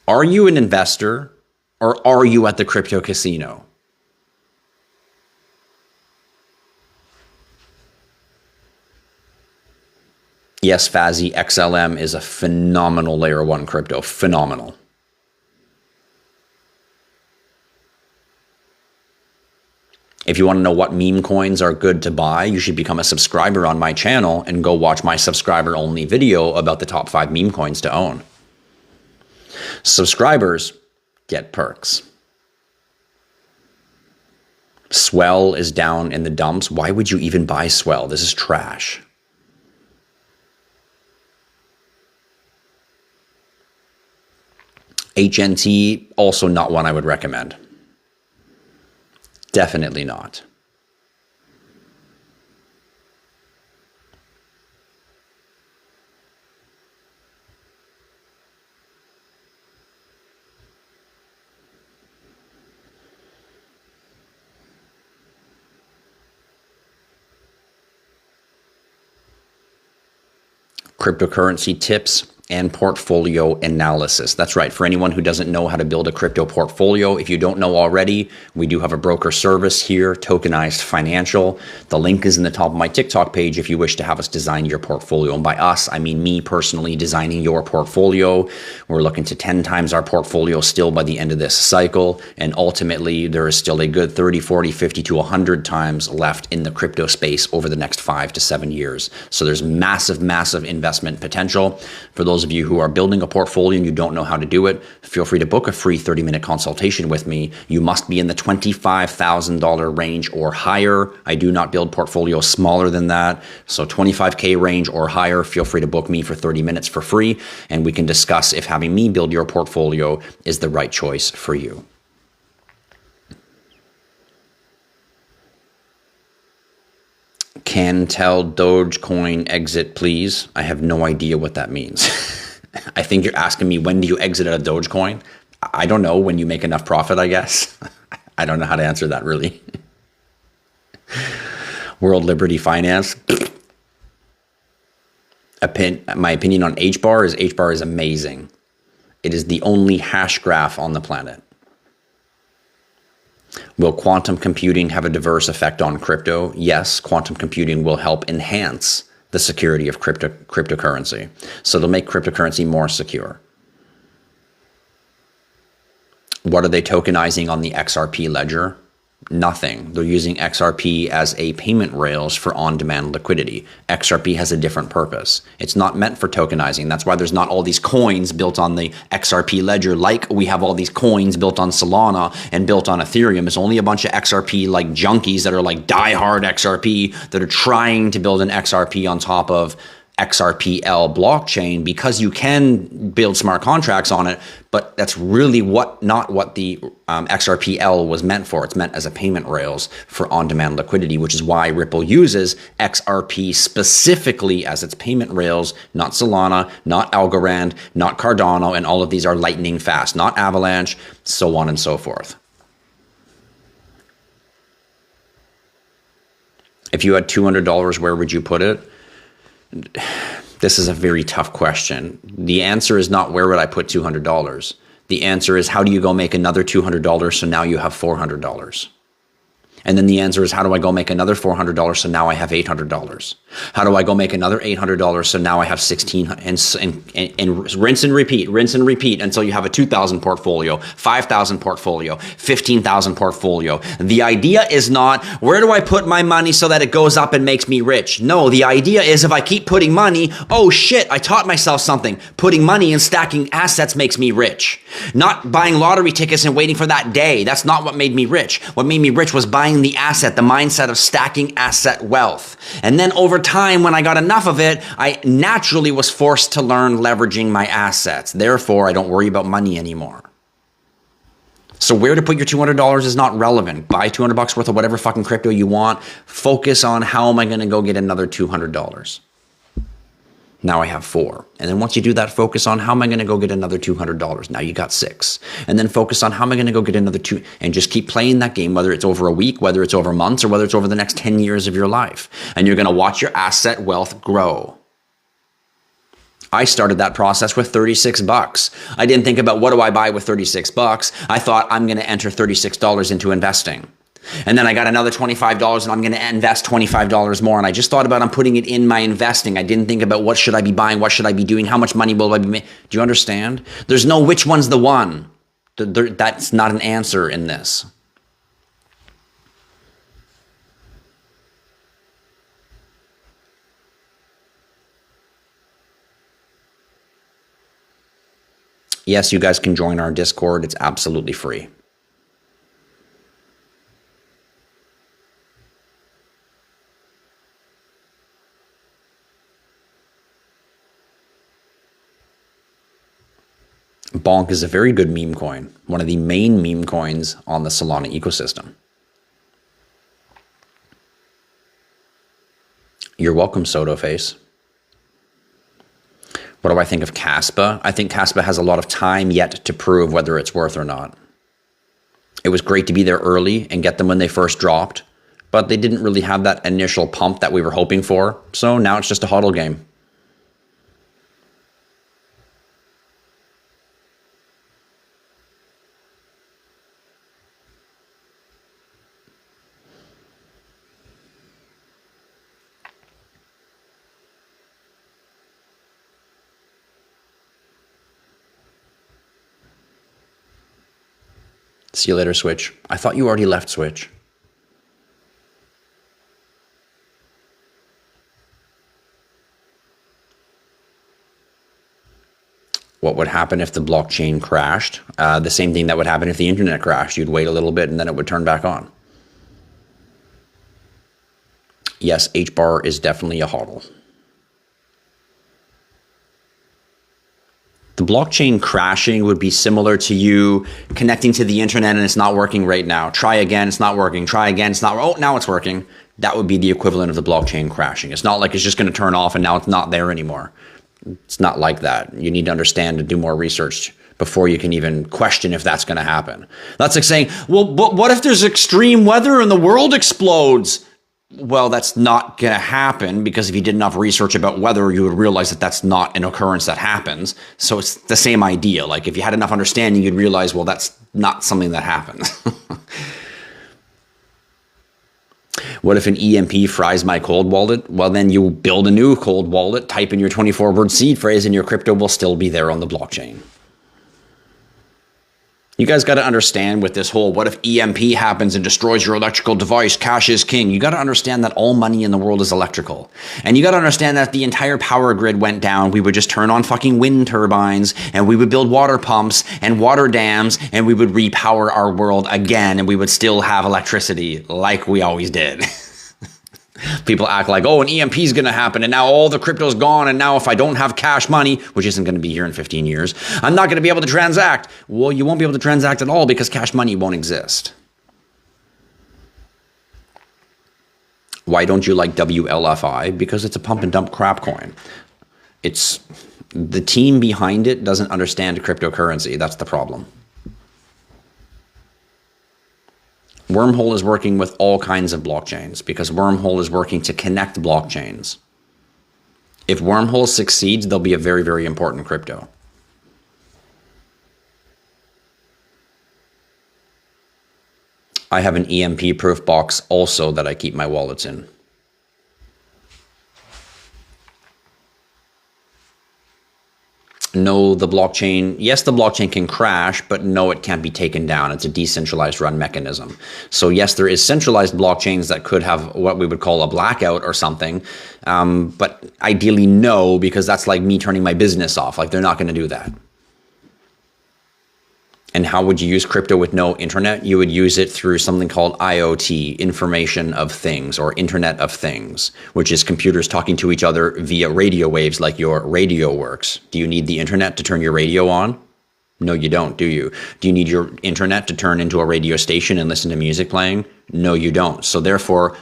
Are you an investor or are you at the crypto casino? Yes, Fazzy, XLM is a phenomenal layer 1 crypto. Phenomenal. If you want to know what meme coins are good to buy, you should become a subscriber on my channel and go watch my subscriber-only video about the top 5 meme coins to own. Subscribers get perks. Swell is down in the dumps. Why would you even buy Swell? This is trash. HNT, also not one I would recommend. Definitely not. cryptocurrency tips and portfolio analysis. That's right. For anyone who doesn't know how to build a crypto portfolio, if you don't know already, we do have a broker service here, Tokenized Financial. The link is in the top of my TikTok page if you wish to have us design your portfolio. And by us, I mean me personally designing your portfolio. We're looking to 10 times our portfolio still by the end of this cycle. And ultimately, there is still a good 30, 40, 50 to 100 times left in the crypto space over the next 5 to 7 years. So there's massive, massive investment potential. For those of you who are building a portfolio and you don't know how to do it, feel free to book a free 30-minute consultation with me. You must be in the $25,000 range or higher. I do not build portfolios smaller than that. So 25K range or higher, feel free to book me for 30 minutes for free, and we can discuss if having me build your portfolio is the right choice for you. Can tell Dogecoin exit, please. I have no idea what that means. I think you're asking me, when do you exit out of Dogecoin? I don't know, when you make enough profit, I guess. I don't know how to answer that, really. World Liberty Finance. My opinion on HBAR is amazing. It is the only hash graph on the planet. Will quantum computing have a diverse effect on crypto? Yes, quantum computing will help enhance the security of cryptocurrency. So it'll make cryptocurrency more secure. What are they tokenizing on the XRP ledger? Nothing. They're using XRP as a payment rails for on-demand liquidity. XRP has a different purpose. It's not meant for tokenizing. That's why there's not all these coins built on the XRP ledger like we have all these coins built on Solana and built on Ethereum. It's only a bunch of XRP like junkies that are like diehard XRP that are trying to build an XRP on top of XRPL blockchain because you can build smart contracts on it, but that's really not what the XRPL was meant for. It's meant as a payment rails for on-demand liquidity, which is why Ripple uses XRP specifically as its payment rails, not Solana, not Algorand, not Cardano, and all of these are lightning fast, not Avalanche, so on and so forth. If you had $200, where would you put it? This is a very tough question. The answer is not where would I put $200. The answer is how do you go make another $200 so now you have $400. And then the answer is how do I go make another $400 so now I have $800. How do I go make another $800 so now I have $1,600 and rinse and repeat until you have a 2,000 portfolio, 5,000 portfolio, 15,000 portfolio. The idea is not where do I put my money so that it goes up and makes me rich. No, the idea is if I keep putting money, oh shit, I taught myself something. Putting money and stacking assets makes me rich. Not buying lottery tickets and waiting for that day. That's not what made me rich. What made me rich was buying the asset, the mindset of stacking asset wealth. And then over time, when I got enough of it, I naturally was forced to learn leveraging my assets. Therefore, I don't worry about money anymore. So where to put your $200 is not relevant. Buy $200 worth of whatever fucking crypto you want. Focus on how am I going to go get another $200. Now I have 4. And then once you do that, focus on how am I going to go get another $200. Now you got 6. And then focus on how am I going to go get another 2. And just keep playing that game, whether it's over a week, whether it's over months, or whether it's over the next 10 years of your life. And you're going to watch your asset wealth grow. I started that process with $36. I didn't think about what do I buy with $36. I thought I'm going to enter $36 into investing. And then I got another $25 and I'm going to invest $25 more. And I just thought about I'm putting it in my investing. I didn't think about what should I be buying? What should I be doing? How much money will I be making? Do you understand? There's no which one's the one. That's not an answer in this. Yes, you guys can join our Discord. It's absolutely free. Bonk is a very good meme coin, one of the main meme coins on the Solana ecosystem. You're welcome, Sotoface. What do I think of Caspa? I think Caspa has a lot of time yet to prove whether it's worth or not. It was great to be there early and get them when they first dropped, but they didn't really have that initial pump that we were hoping for, so now it's just a hodl game. See you later, Switch. I thought you already left, Switch. What would happen if the blockchain crashed? The same thing that would happen if the internet crashed. You'd wait a little bit and then it would turn back on. Yes, HBAR is definitely a hodl. The blockchain crashing would be similar to you connecting to the internet and it's not working right now. Try again, it's not working. Try again, it's not. Oh, now it's working. That would be the equivalent of the blockchain crashing. It's not like it's just going to turn off and now it's not there anymore. It's not like that. You need to understand and do more research before you can even question if that's going to happen. That's like saying, well, but what if there's extreme weather and the world explodes? Well, that's not going to happen, because if you did enough research about weather, you would realize that that's not an occurrence that happens. So it's the same idea. Like if you had enough understanding, you'd realize, well, that's not something that happens. What if an EMP fries my cold wallet? Well, then you build a new cold wallet, type in your 24-word seed phrase, and your crypto will still be there on the blockchain. You guys got to understand with this whole, what if EMP happens and destroys your electrical device, cash is king. You got to understand that all money in the world is electrical. And you got to understand that if the entire power grid went down, we would just turn on fucking wind turbines and we would build water pumps and water dams and we would repower our world again and we would still have electricity like we always did. People act like, oh, an EMP is going to happen and now all the crypto's gone and now if I don't have cash money, which isn't going to be here in 15 years, I'm not going to be able to transact. Well, you won't be able to transact at all because cash money won't exist. Why don't you like WLFI? Because it's a pump and dump crap coin. It's the team behind it doesn't understand cryptocurrency. That's the problem. Wormhole is working with all kinds of blockchains because Wormhole is working to connect blockchains. If Wormhole succeeds, they'll be a very, very important crypto. I have an EMP proof box also that I keep my wallets in. No, the blockchain, yes, the blockchain can crash, but no, it can't be taken down. It's a decentralized run mechanism. So yes, there is centralized blockchains that could have what we would call a blackout or something. But ideally, no, because that's like me turning my business off. Like they're not going to do that. And how would you use crypto with no internet? You would use it through something called IoT, Information of Things, or Internet of Things, which is computers talking to each other via radio waves like your radio works. Do you need the internet to turn your radio on? No, you don't, do you? Do you need your internet to turn into a radio station and listen to music playing? No, you don't. So therefore,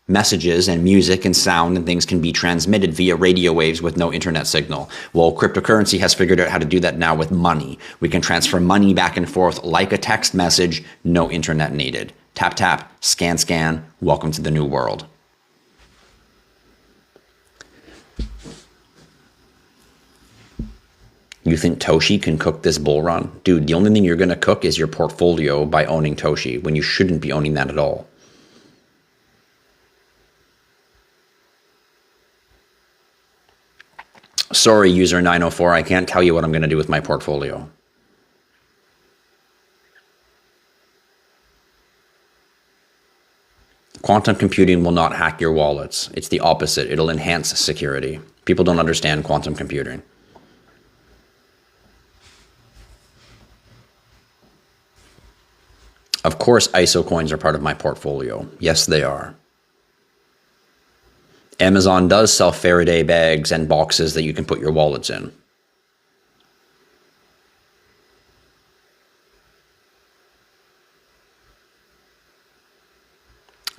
messages and music and sound and things can be transmitted via radio waves with no internet signal. Well, cryptocurrency has figured out how to do that now with money. We can transfer money back and forth like a text message, no internet needed. Tap, tap, scan, scan. Welcome to the new world. You think Toshi can cook this bull run? Dude, the only thing you're going to cook is your portfolio by owning Toshi when you shouldn't be owning that at all. Sorry, user 904, I can't tell you what I'm going to do with my portfolio. Quantum computing will not hack your wallets. It's the opposite. It'll enhance security. People don't understand quantum computing. Of course, ISO coins are part of my portfolio. Yes, they are. Amazon does sell Faraday bags and boxes that you can put your wallets in.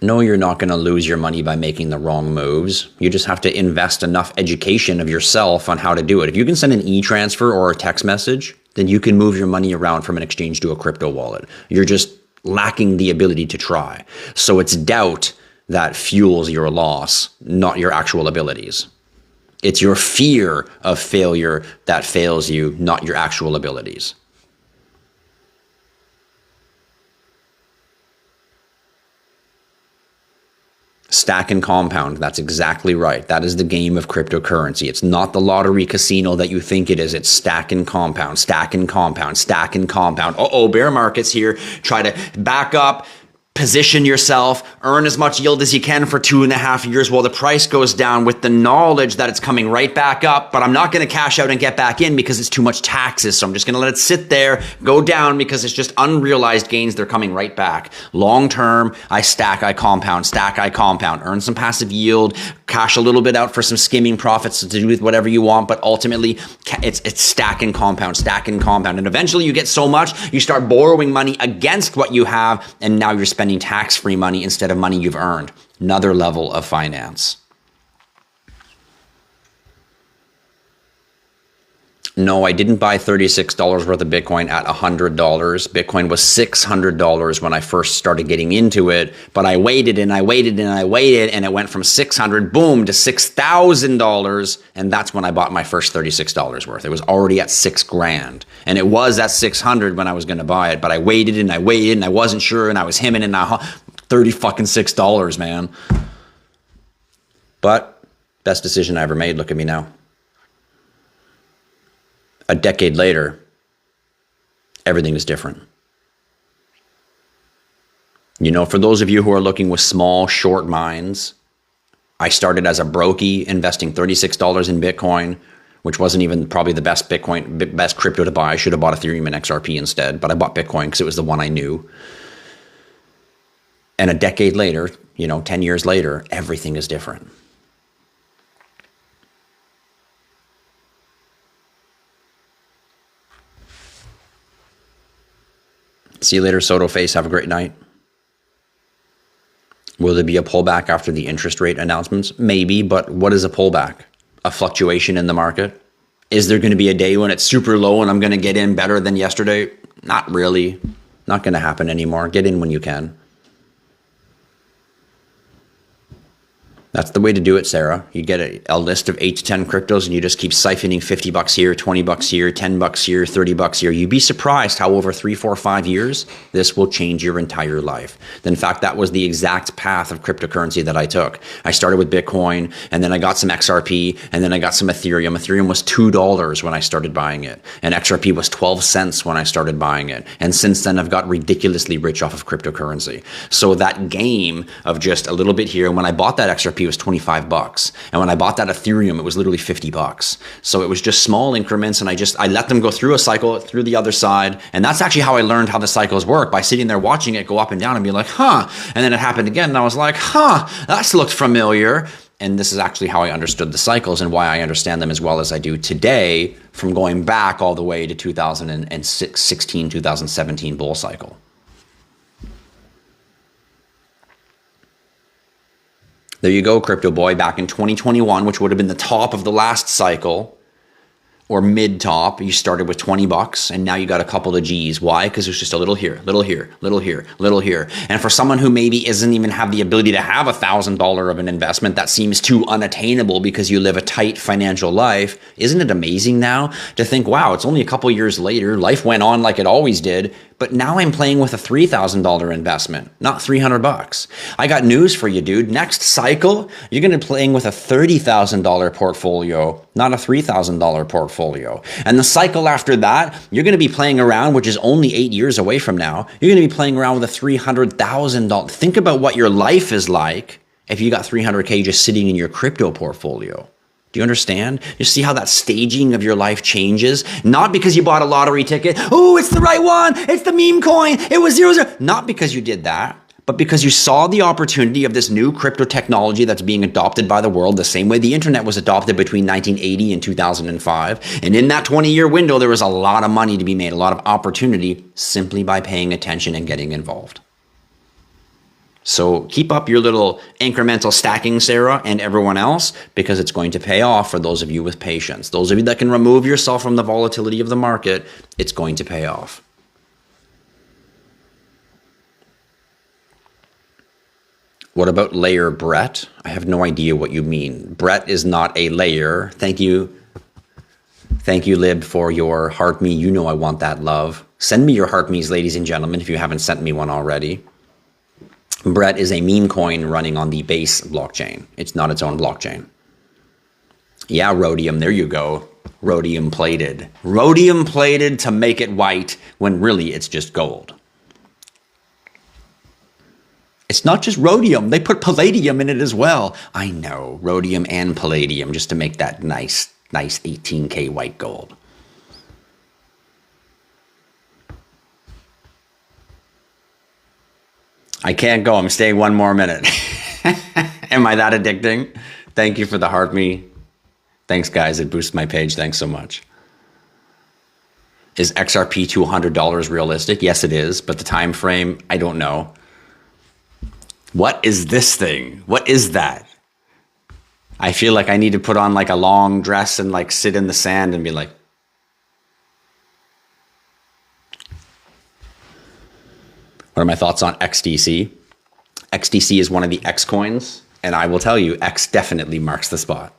No, you're not going to lose your money by making the wrong moves. You just have to invest enough education of yourself on how to do it. If you can send an e-transfer or a text message, then you can move your money around from an exchange to a crypto wallet. You're just lacking the ability to try. So it's doubt that fuels your loss, not your actual abilities. It's your fear of failure that fails you, not your actual abilities. Stack and compound. That's exactly right. That is the game of cryptocurrency. It's not the lottery casino that you think it is. It's stack and compound, stack and compound, stack and compound. Uh-oh, bear markets here. Try to back up, position yourself, earn as much yield as you can for 2.5 years while the price goes down with the knowledge that it's coming right back up, but I'm not going to cash out and get back in because it's too much taxes. So I'm just going to let it sit there, go down because it's just unrealized gains. They're coming right back. Long term, I stack, I compound, stack, I compound, earn some passive yield, cash a little bit out for some skimming profits to do with whatever you want, but ultimately it's stack and compound, stack and compound. And eventually you get so much, you start borrowing money against what you have, and now you're spending tax-free money instead of money you've earned. Another level of finance. No, I didn't buy $36 worth of Bitcoin at $100. Bitcoin was $600 when I first started getting into it, but I waited and I waited and I waited, and it went from $600, boom, to $6,000, and that's when I bought my first $36 worth. It was already at $6,000, and it was at $600 when I was going to buy it, but I waited and I waited and I wasn't sure, and I was hemming and $36, man. But best decision I ever made. Look at me now. A decade later, everything is different. You know, for those of you who are looking with small, short minds, I started as a brokey investing $36 in Bitcoin, which wasn't even probably the best best crypto to buy. I should have bought Ethereum and XRP instead, but I bought Bitcoin because it was the one I knew. And a decade later, 10 years later, everything is different. See you later, Soto Face. Have a great night. Will there be a pullback after the interest rate announcements? Maybe, but what is a pullback? A fluctuation in the market? Is there going to be a day when it's super low and I'm going to get in better than yesterday? Not really. Not going to happen anymore. Get in when you can. That's the way to do it, Sarah. You get a list of 8 to 10 cryptos and you just keep siphoning $50 here, $20 here, $10 here, $30 here. You'd be surprised how over 3, 4, 5 years, this will change your entire life. In fact, that was the exact path of cryptocurrency that I took. I started with Bitcoin, and then I got some XRP, and then I got some Ethereum. Ethereum was $2 when I started buying it, and XRP was 12 cents when I started buying it. And since then, I've got ridiculously rich off of cryptocurrency. So that game of just a little bit here, when I bought that XRP, it was $25. And when I bought that Ethereum, it was literally $50. So it was just small increments, and I let them go through a cycle, through the other side. And that's actually how I learned how the cycles work, by sitting there watching it go up and down and be like, huh. And then it happened again, and I was like, huh, that's looked familiar. And this is actually how I understood the cycles and why I understand them as well as I do today, from going back all the way to 2016, 2017 bull cycle. There you go, crypto boy. Back in 2021, which would have been the top of the last cycle, or mid top, you started with $20, and now you got a couple of G's. Why? Because there's just a little here, little here, little here, little here. And for someone who maybe doesn't even have the ability to have $1,000 of an investment, that seems too unattainable because you live a tight financial life. Isn't it amazing now to think, wow, it's only a couple years later, life went on like it always did, but now I'm playing with a $3,000 investment, not $300. I got news for you, dude. Next cycle, you're going to be playing with a $30,000 portfolio, not a $3,000 portfolio. And the cycle after that, you're going to be playing around, which is only 8 years away from now. You're going to be playing around with a $300,000. Think about what your life is like if you got $300K just sitting in your crypto portfolio. Do you understand? You see how that staging of your life changes? Not because you bought a lottery ticket. Oh, it's the right one. It's the meme coin. It was 0. Not because you did that, but because you saw the opportunity of this new crypto technology that's being adopted by the world the same way the internet was adopted between 1980 and 2005. And in that 20-year window, there was a lot of money to be made, a lot of opportunity simply by paying attention and getting involved. So keep up your little incremental stacking, Sarah, and everyone else, because it's going to pay off for those of you with patience. Those of you that can remove yourself from the volatility of the market, it's going to pay off. What about layer, Brett? I have no idea what you mean. Brett is not a layer. Thank you. Thank you, Lib, for your heart me. You know I want that love. Send me your heart me's, ladies and gentlemen, if you haven't sent me one already. Brett is a meme coin running on the base blockchain. It's not its own blockchain. Yeah, rhodium, there you go. Rhodium plated. Rhodium plated to make it white when really it's just gold. It's not just rhodium. They put palladium in it as well. I know, rhodium and palladium just to make that nice 18K white gold. I can't go. I'm staying one more minute. Am I that addicting? Thank you for the heart me. Thanks, guys. It boosts my page. Thanks so much. Is XRP to $100 realistic? Yes, it is. But the time frame, I don't know. What is this thing? What is that? I feel like I need to put on like a long dress and like sit in the sand and be like, what are my thoughts on XDC? XDC is one of the X coins, and I will tell you, X definitely marks the spot.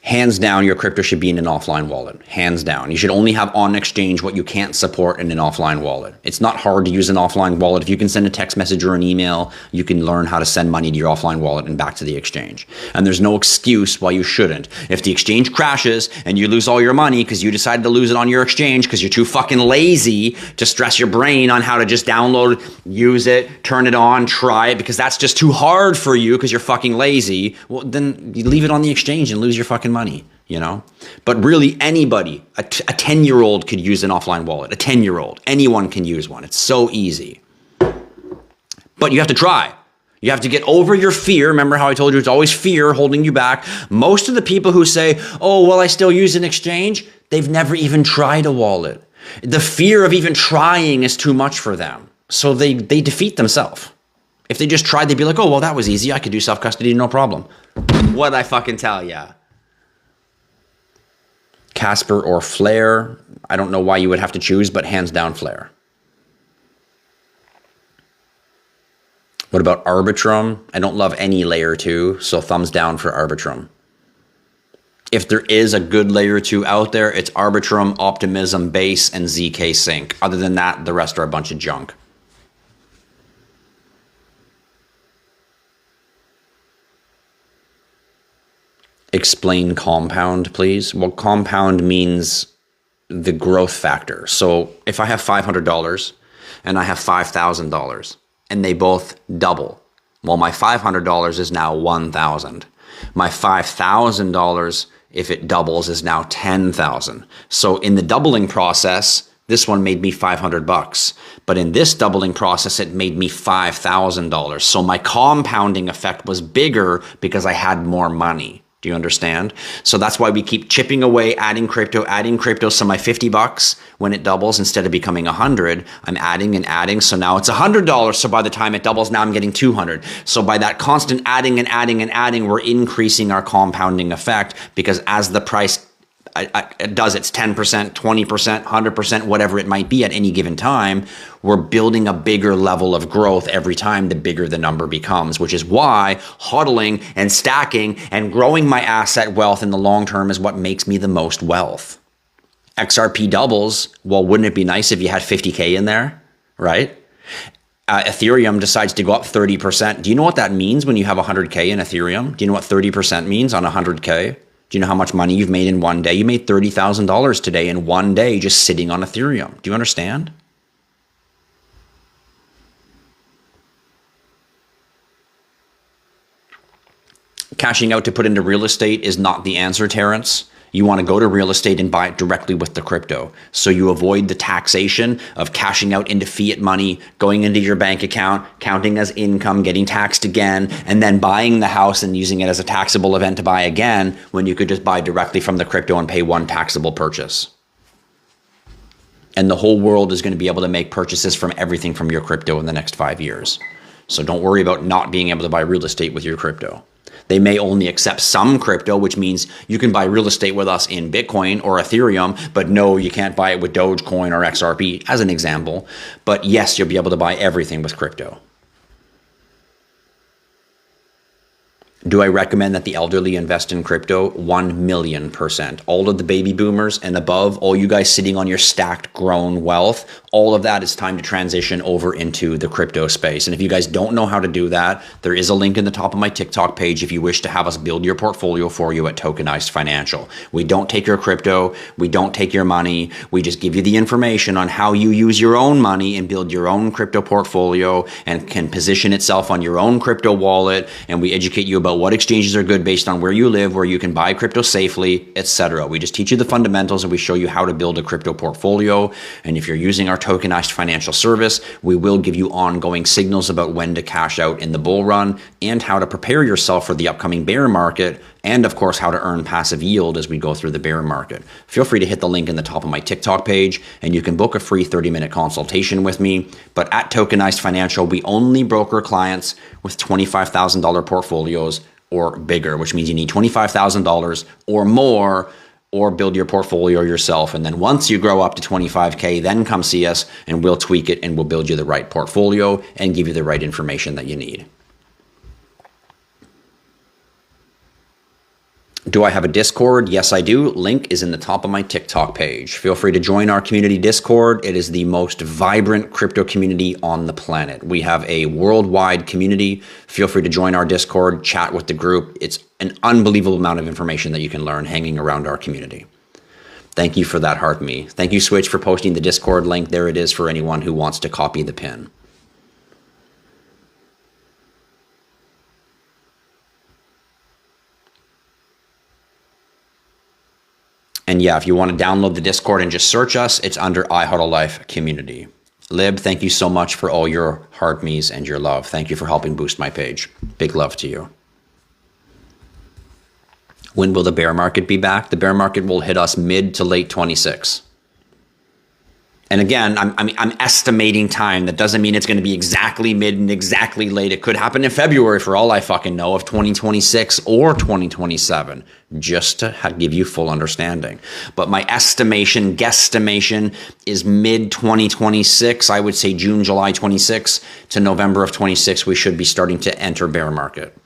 Hands down, your crypto should be in an offline wallet. Hands down. You should only have on exchange what you can't support in an offline wallet. It's not hard to use an offline wallet. If you can send a text message or an email, you can learn how to send money to your offline wallet and back to the exchange. And there's no excuse why you shouldn't. If the exchange crashes and you lose all your money because you decided to lose it on your exchange because you're too fucking lazy to stress your brain on how to just download, use it, turn it on, try it, because that's just too hard for you because you're fucking lazy, well, then you leave it on the exchange and lose your fucking money, you know? But really anybody, a 10-year-old could use an offline wallet. A 10-year-old, anyone can use one. It's so easy. But you have to try. You have to get over your fear. Remember how I told you it's always fear holding you back. Most of the people who say, oh, well, I still use an exchange, they've never even tried a wallet. The fear of even trying is too much for them. So they defeat themselves. If they just tried, they'd be like, oh, well, that was easy. I could do self-custody, no problem. What'd I fucking tell ya? Casper or Flare. I don't know why you would have to choose, but hands down Flare. What about Arbitrum? I don't love any layer 2, so thumbs down for Arbitrum. If there is a good layer 2 out there, it's Arbitrum, Optimism, Base, and ZK Sync. Other than that, the rest are a bunch of junk. Explain compound, please. Well, compound means the growth factor. So if I have $500 and I have $5,000 and they both double, well, my $500 is now $1,000. My $5,000, if it doubles, is now $10,000. So in the doubling process, this one made me $500, but in this doubling process, it made me $5,000. So my compounding effect was bigger because I had more money. Do you understand? So that's why we keep chipping away, adding crypto. So my $50, when it doubles, instead of becoming 100, I'm adding and adding. So now it's $100. So by the time it doubles, now I'm getting 200. So by that constant adding and adding and adding, we're increasing our compounding effect, because as the price it does its 10%, 20%, 100%, whatever it might be at any given time, we're building a bigger level of growth every time, the bigger the number becomes, which is why hodling and stacking and growing my asset wealth in the long term is what makes me the most wealth. XRP doubles. Well, wouldn't it be nice if you had 50K in there, right? Ethereum decides to go up 30%. Do you know what that means when you have 100K in Ethereum? Do you know what 30% means on 100K? Do you know how much money you've made in one day? You made $30,000 today in one day just sitting on Ethereum. Do you understand? Cashing out to put into real estate is not the answer, Terrence. You want to go to real estate and buy it directly with the crypto. So you avoid the taxation of cashing out into fiat money, going into your bank account, counting as income, getting taxed again, and then buying the house and using it as a taxable event to buy again, when you could just buy directly from the crypto and pay one taxable purchase. And the whole world is going to be able to make purchases from everything from your crypto in the next 5 years. So don't worry about not being able to buy real estate with your crypto. They may only accept some crypto, which means you can buy real estate with us in Bitcoin or Ethereum, but no, you can't buy it with Dogecoin or XRP, as an example. But yes, you'll be able to buy everything with crypto. Do I recommend that the elderly invest in crypto? 1,000,000%. All of the baby boomers and above, all you guys sitting on your stacked grown wealth, all of that is time to transition over into the crypto space. And if you guys don't know how to do that, there is a link in the top of my TikTok page if you wish to have us build your portfolio for you at Tokenized Financial. We don't take your crypto. We don't take your money. We just give you the information on how you use your own money and build your own crypto portfolio and can position itself on your own crypto wallet. And we educate you about what exchanges are good based on where you live, where you can buy crypto safely, etc. We just teach you the fundamentals and we show you how to build a crypto portfolio. And if you're using our tokenized financial service, we will give you ongoing signals about when to cash out in the bull run and how to prepare yourself for the upcoming bear market, and of course how to earn passive yield as we go through the bear market. Feel free to hit the link in the top of my TikTok page and you can book a free 30-minute consultation with me. But at Tokenized Financial, we only broker clients with $25,000 portfolios or bigger, which means you need $25,000 or more, or build your portfolio yourself. And then once you grow up to 25K, then come see us and we'll tweak it and we'll build you the right portfolio and give you the right information that you need. Do I have a Discord? Yes, I do. Link is in the top of my TikTok page. Feel free to join our community Discord. It is the most vibrant crypto community on the planet. We have a worldwide community. Feel free to join our Discord, chat with the group. It's an unbelievable amount of information that you can learn hanging around our community. Thank you for that, Heart Me. Thank you, Switch, for posting the Discord link. There it is for anyone who wants to copy the pin. And yeah, if you want to download the Discord and just search us, it's under IHodlLife Community. Lib, thank you so much for all your heart me's and your love. Thank you for helping boost my page. Big love to you. When will the bear market be back? The bear market will hit us mid to late 26. And again, I'm estimating time. That doesn't mean it's going to be exactly mid and exactly late. It could happen in February for all I fucking know of 2026 or 2027, just to give you full understanding. But my estimation, guesstimation is mid 2026. I would say June, July 26 to November of 26, we should be starting to enter bear market.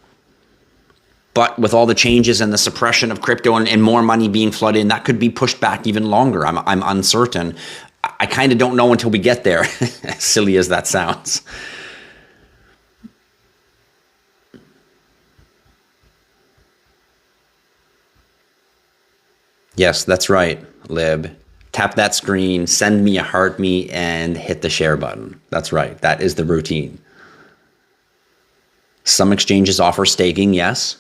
But with all the changes and the suppression of crypto and more money being flooded in, that could be pushed back even longer. I'm uncertain. I kind of don't know until we get there, as silly as that sounds. Yes, that's right, Lib. Tap that screen, send me a heart me, and hit the share button. That's right. That is the routine. Some exchanges offer staking, yes.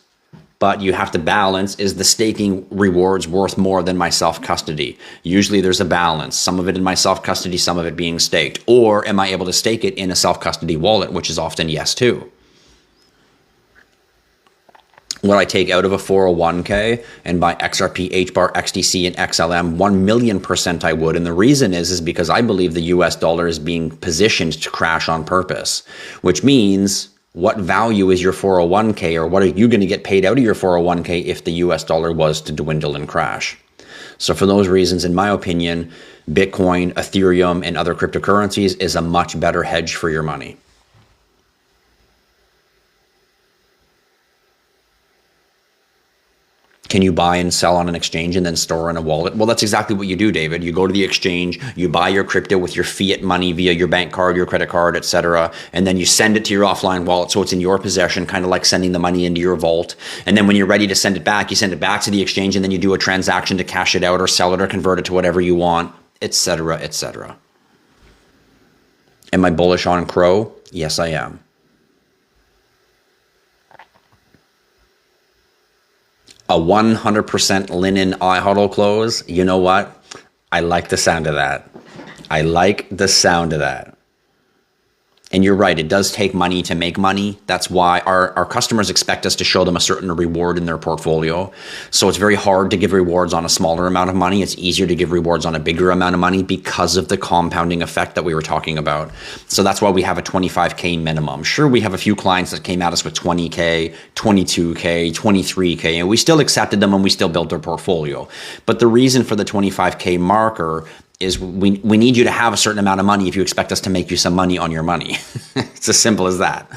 But you have to balance, is the staking rewards worth more than my self-custody? Usually there's a balance, some of it in my self-custody, some of it being staked. Or am I able to stake it in a self-custody wallet, which is often yes too. What I take out of a 401k and buy XRP, HBAR, XDC, and XLM, 1,000,000% I would. And the reason is because I believe the US dollar is being positioned to crash on purpose, which means what value is your 401k, or what are you going to get paid out of your 401k if the US dollar was to dwindle and crash? So for those reasons, in my opinion, Bitcoin, Ethereum, and other cryptocurrencies is a much better hedge for your money. Can you buy and sell on an exchange and then store in a wallet? Well, that's exactly what you do, David. You go to the exchange, you buy your crypto with your fiat money via your bank card, your credit card, etc., and then you send it to your offline wallet so it's in your possession, kind of like sending the money into your vault. And then when you're ready to send it back, you send it back to the exchange, and then you do a transaction to cash it out or sell it or convert it to whatever you want, etc., etc. Am I bullish on Crow? Yes, I am. A 100% linen IHodl close. You know what? I like the sound of that. I like the sound of that. And you're right, it does take money to make money. That's why our customers expect us to show them a certain reward in their portfolio. So it's very hard to give rewards on a smaller amount of money. It's easier to give rewards on a bigger amount of money because of the compounding effect that we were talking about. So that's why we have a 25K minimum. Sure, we have a few clients that came at us with 20K, 22K, 23K, and we still accepted them and we still built their portfolio. But the reason for the 25K marker is we need you to have a certain amount of money if you expect us to make you some money on your money. It's as simple as that.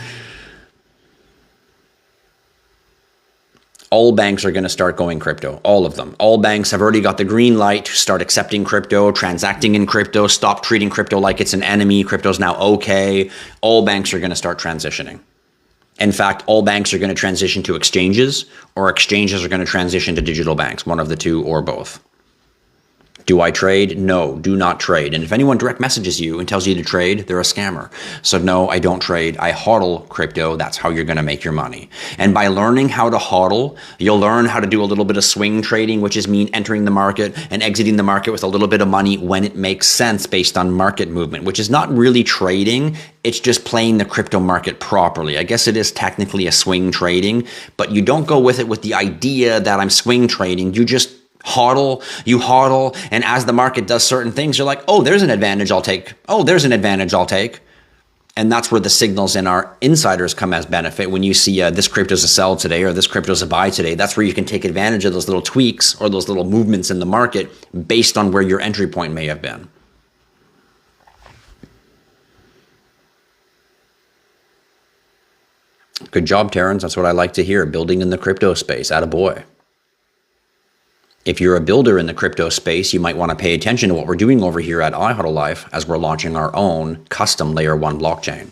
All banks are going to start going crypto, all of them. All banks have already got the green light to start accepting crypto, transacting in crypto, stop treating crypto like it's an enemy. Crypto's now okay. All banks are going to start transitioning. In fact, all banks are going to transition to exchanges, or exchanges are going to transition to digital banks, one of the two or both. Do I trade? No, do not trade. And if anyone direct messages you and tells you to trade, they're a scammer. So no, I don't trade. I hodl crypto. That's how you're going to make your money. And by learning how to hodl, you'll learn how to do a little bit of swing trading, which is mean entering the market and exiting the market with a little bit of money when it makes sense based on market movement, which is not really trading. It's just playing the crypto market properly. I guess it is technically a swing trading, but you don't go with it with the idea that I'm swing trading. You just hodl, and as the market does certain things, you're like, oh, there's an advantage I'll take. Oh, there's an advantage I'll take. And that's where the signals in our insiders come as benefit. When you see this crypto's a sell today or this crypto's a buy today, that's where you can take advantage of those little tweaks or those little movements in the market based on where your entry point may have been. Good job, Terrence. That's what I like to hear. Building in the crypto space. Attaboy. If you're a builder in the crypto space, you might want to pay attention to what we're doing over here at IHodlLife as we're launching our own custom layer 1 blockchain.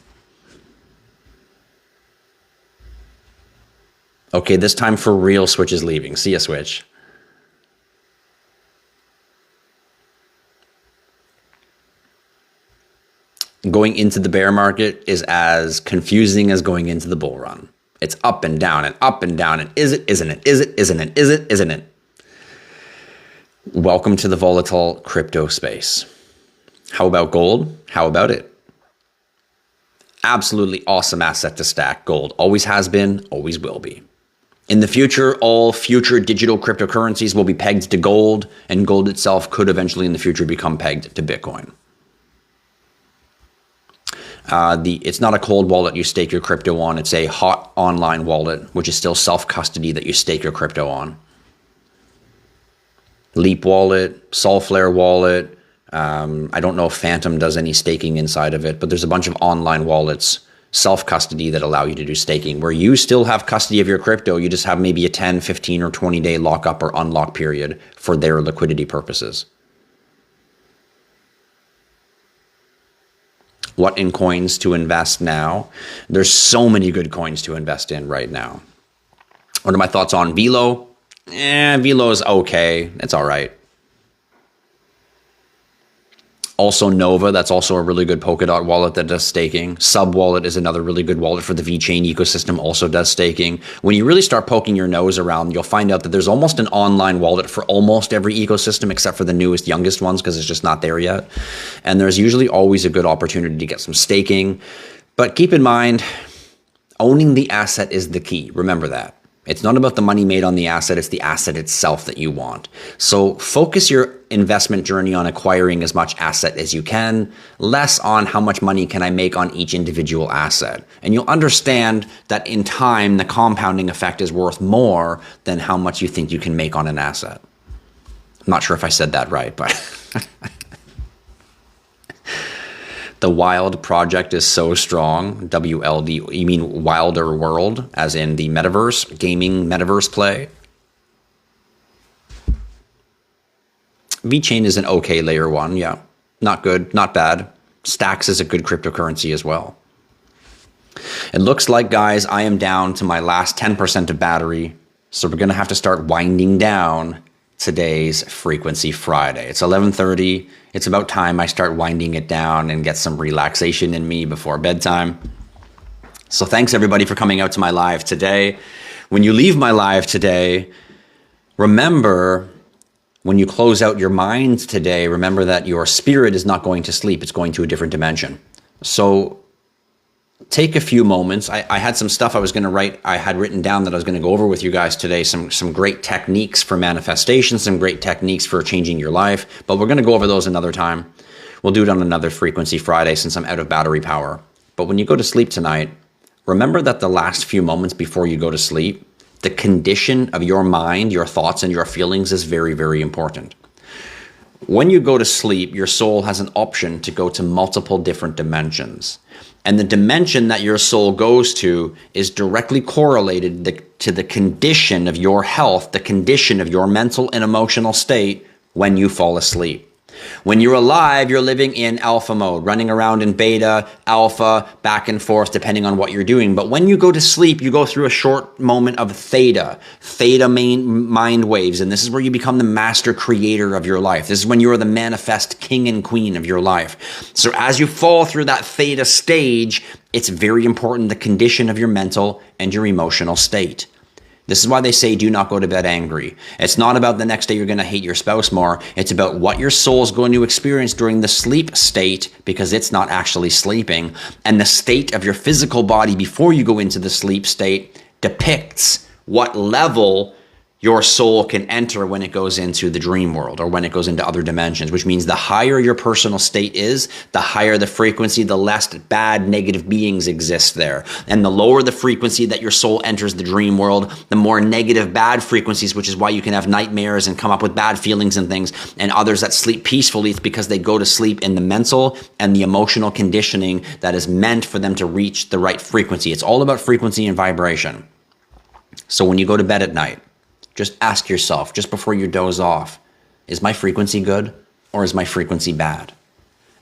Okay, this time for real, Switch is leaving. See ya, Switch. Going into the bear market is as confusing as going into the bull run. It's up and down and up and down and is it, isn't it, is it, isn't it, is it, isn't it? Welcome to the volatile crypto space. How about gold? How about it? Absolutely awesome asset to stack. Gold always has been, always will be. In the future, all future digital cryptocurrencies will be pegged to gold, and gold itself could eventually in the future become pegged to Bitcoin. It's not a cold wallet you stake your crypto on. It's a hot online wallet, which is still self-custody that you stake your crypto on. Leap Wallet, Solflare Wallet. I don't know if Phantom does any staking inside of it, but there's a bunch of online wallets, self-custody, that allow you to do staking, where you still have custody of your crypto. You just have maybe a 10, 15, or 20-day lockup or unlock period for their liquidity purposes. What in coins to invest now? There's so many good coins to invest in right now. What are my thoughts on Velo? Velo is okay. It's all right. Also Nova, that's also a really good Polkadot wallet that does staking. Sub Wallet is another really good wallet for the VeChain ecosystem, also does staking. When you really start poking your nose around, you'll find out that there's almost an online wallet for almost every ecosystem except for the newest, youngest ones, because it's just not there yet. And there's usually always a good opportunity to get some staking. But keep in mind, owning the asset is the key. Remember that. It's not about the money made on the asset, it's the asset itself that you want. So focus your investment journey on acquiring as much asset as you can, less on how much money can I make on each individual asset. And you'll understand that in time, the compounding effect is worth more than how much you think you can make on an asset. I'm not sure if I said that right, but... The Wild project is so strong. WLD, you mean Wilder World, as in the metaverse, gaming metaverse play? VeChain is an okay layer 1, yeah. Not good, not bad. Stacks is a good cryptocurrency as well. It looks like, guys, I am down to my last 10% of battery, so we're going to have to start winding down today's Frequency Friday. It's 11:30. It's about time I start winding it down and get some relaxation in me before bedtime. So thanks everybody for coming out to my live today. When you leave my live today, remember, when you close out your mind today, remember that your spirit is not going to sleep. It's going to a different dimension. So take a few moments. I had some stuff I was going to write. I had written down that I was going to go over with you guys today. Some great techniques for manifestation, some great techniques for changing your life. But we're going to go over those another time. We'll do it on another Frequency Friday since I'm out of battery power. But when you go to sleep tonight, remember that the last few moments before you go to sleep, the condition of your mind, your thoughts, and your feelings is very, very important. When you go to sleep, your soul has an option to go to multiple different dimensions. And the dimension that your soul goes to is directly correlated to the condition of your health, the condition of your mental and emotional state when you fall asleep. When you're alive, you're living in alpha mode, running around in beta, alpha, back and forth, depending on what you're doing. But when you go to sleep, you go through a short moment of theta mind waves. And this is where you become the master creator of your life. This is when you are the manifest king and queen of your life. So as you fall through that theta stage, it's very important the condition of your mental and your emotional state. This is why they say do not go to bed angry. It's not about the next day you're going to hate your spouse more. It's about what your soul is going to experience during the sleep state, because it's not actually sleeping. And the state of your physical body before you go into the sleep state depicts what level your soul can enter when it goes into the dream world or when it goes into other dimensions, which means the higher your personal state is, the higher the frequency, the less bad negative beings exist there. And the lower the frequency that your soul enters the dream world, the more negative bad frequencies, which is why you can have nightmares and come up with bad feelings and things. And others that sleep peacefully, it's because they go to sleep in the mental and the emotional conditioning that is meant for them to reach the right frequency. It's all about frequency and vibration. So when you go to bed at night, just ask yourself, just before you doze off, is my frequency good or is my frequency bad?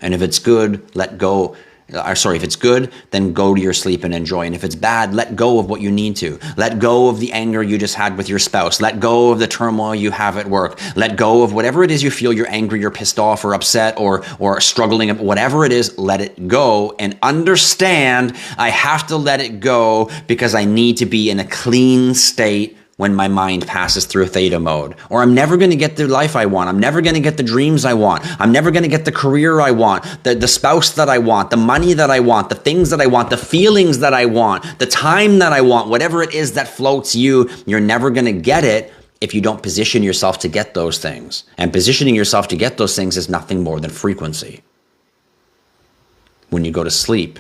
And if it's good, if it's good, then go to your sleep and enjoy. And if it's bad, let go of what you need to. Let go of the anger you just had with your spouse. Let go of the turmoil you have at work. Let go of whatever it is you feel you're angry, you're pissed off or upset or struggling, whatever it is, let it go and understand I have to let it go because I need to be in a clean state when my mind passes through theta mode. Or I'm never going to get the life I want. I'm never going to get the dreams I want. I'm never going to get the career I want, the spouse that I want, the money that I want, the things that I want, the feelings that I want, the time that I want, whatever it is that floats you, you're never going to get it if you don't position yourself to get those things. And positioning yourself to get those things is nothing more than frequency. When you go to sleep,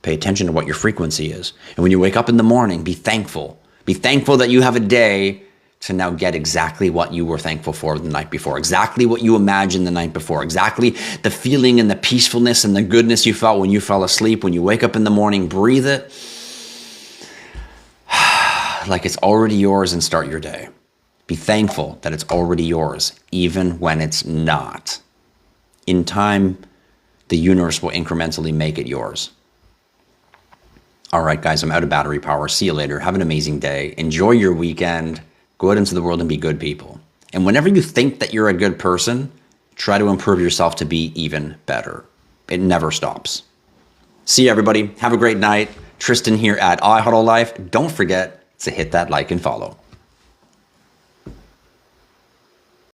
pay attention to what your frequency is. And when you wake up in the morning, be thankful. Be thankful that you have a day to now get exactly what you were thankful for the night before, exactly what you imagined the night before, exactly the feeling and the peacefulness and the goodness you felt when you fell asleep. When you wake up in the morning, breathe it like it's already yours and start your day. Be thankful that it's already yours, even when it's not. In time, the universe will incrementally make it yours. All right, guys, I'm out of battery power. See you later. Have an amazing day. Enjoy your weekend. Go out into the world and be good people. And whenever you think that you're a good person, try to improve yourself to be even better. It never stops. See you, everybody. Have a great night. Tristan here at IHodlLife. Don't forget to hit that like and follow.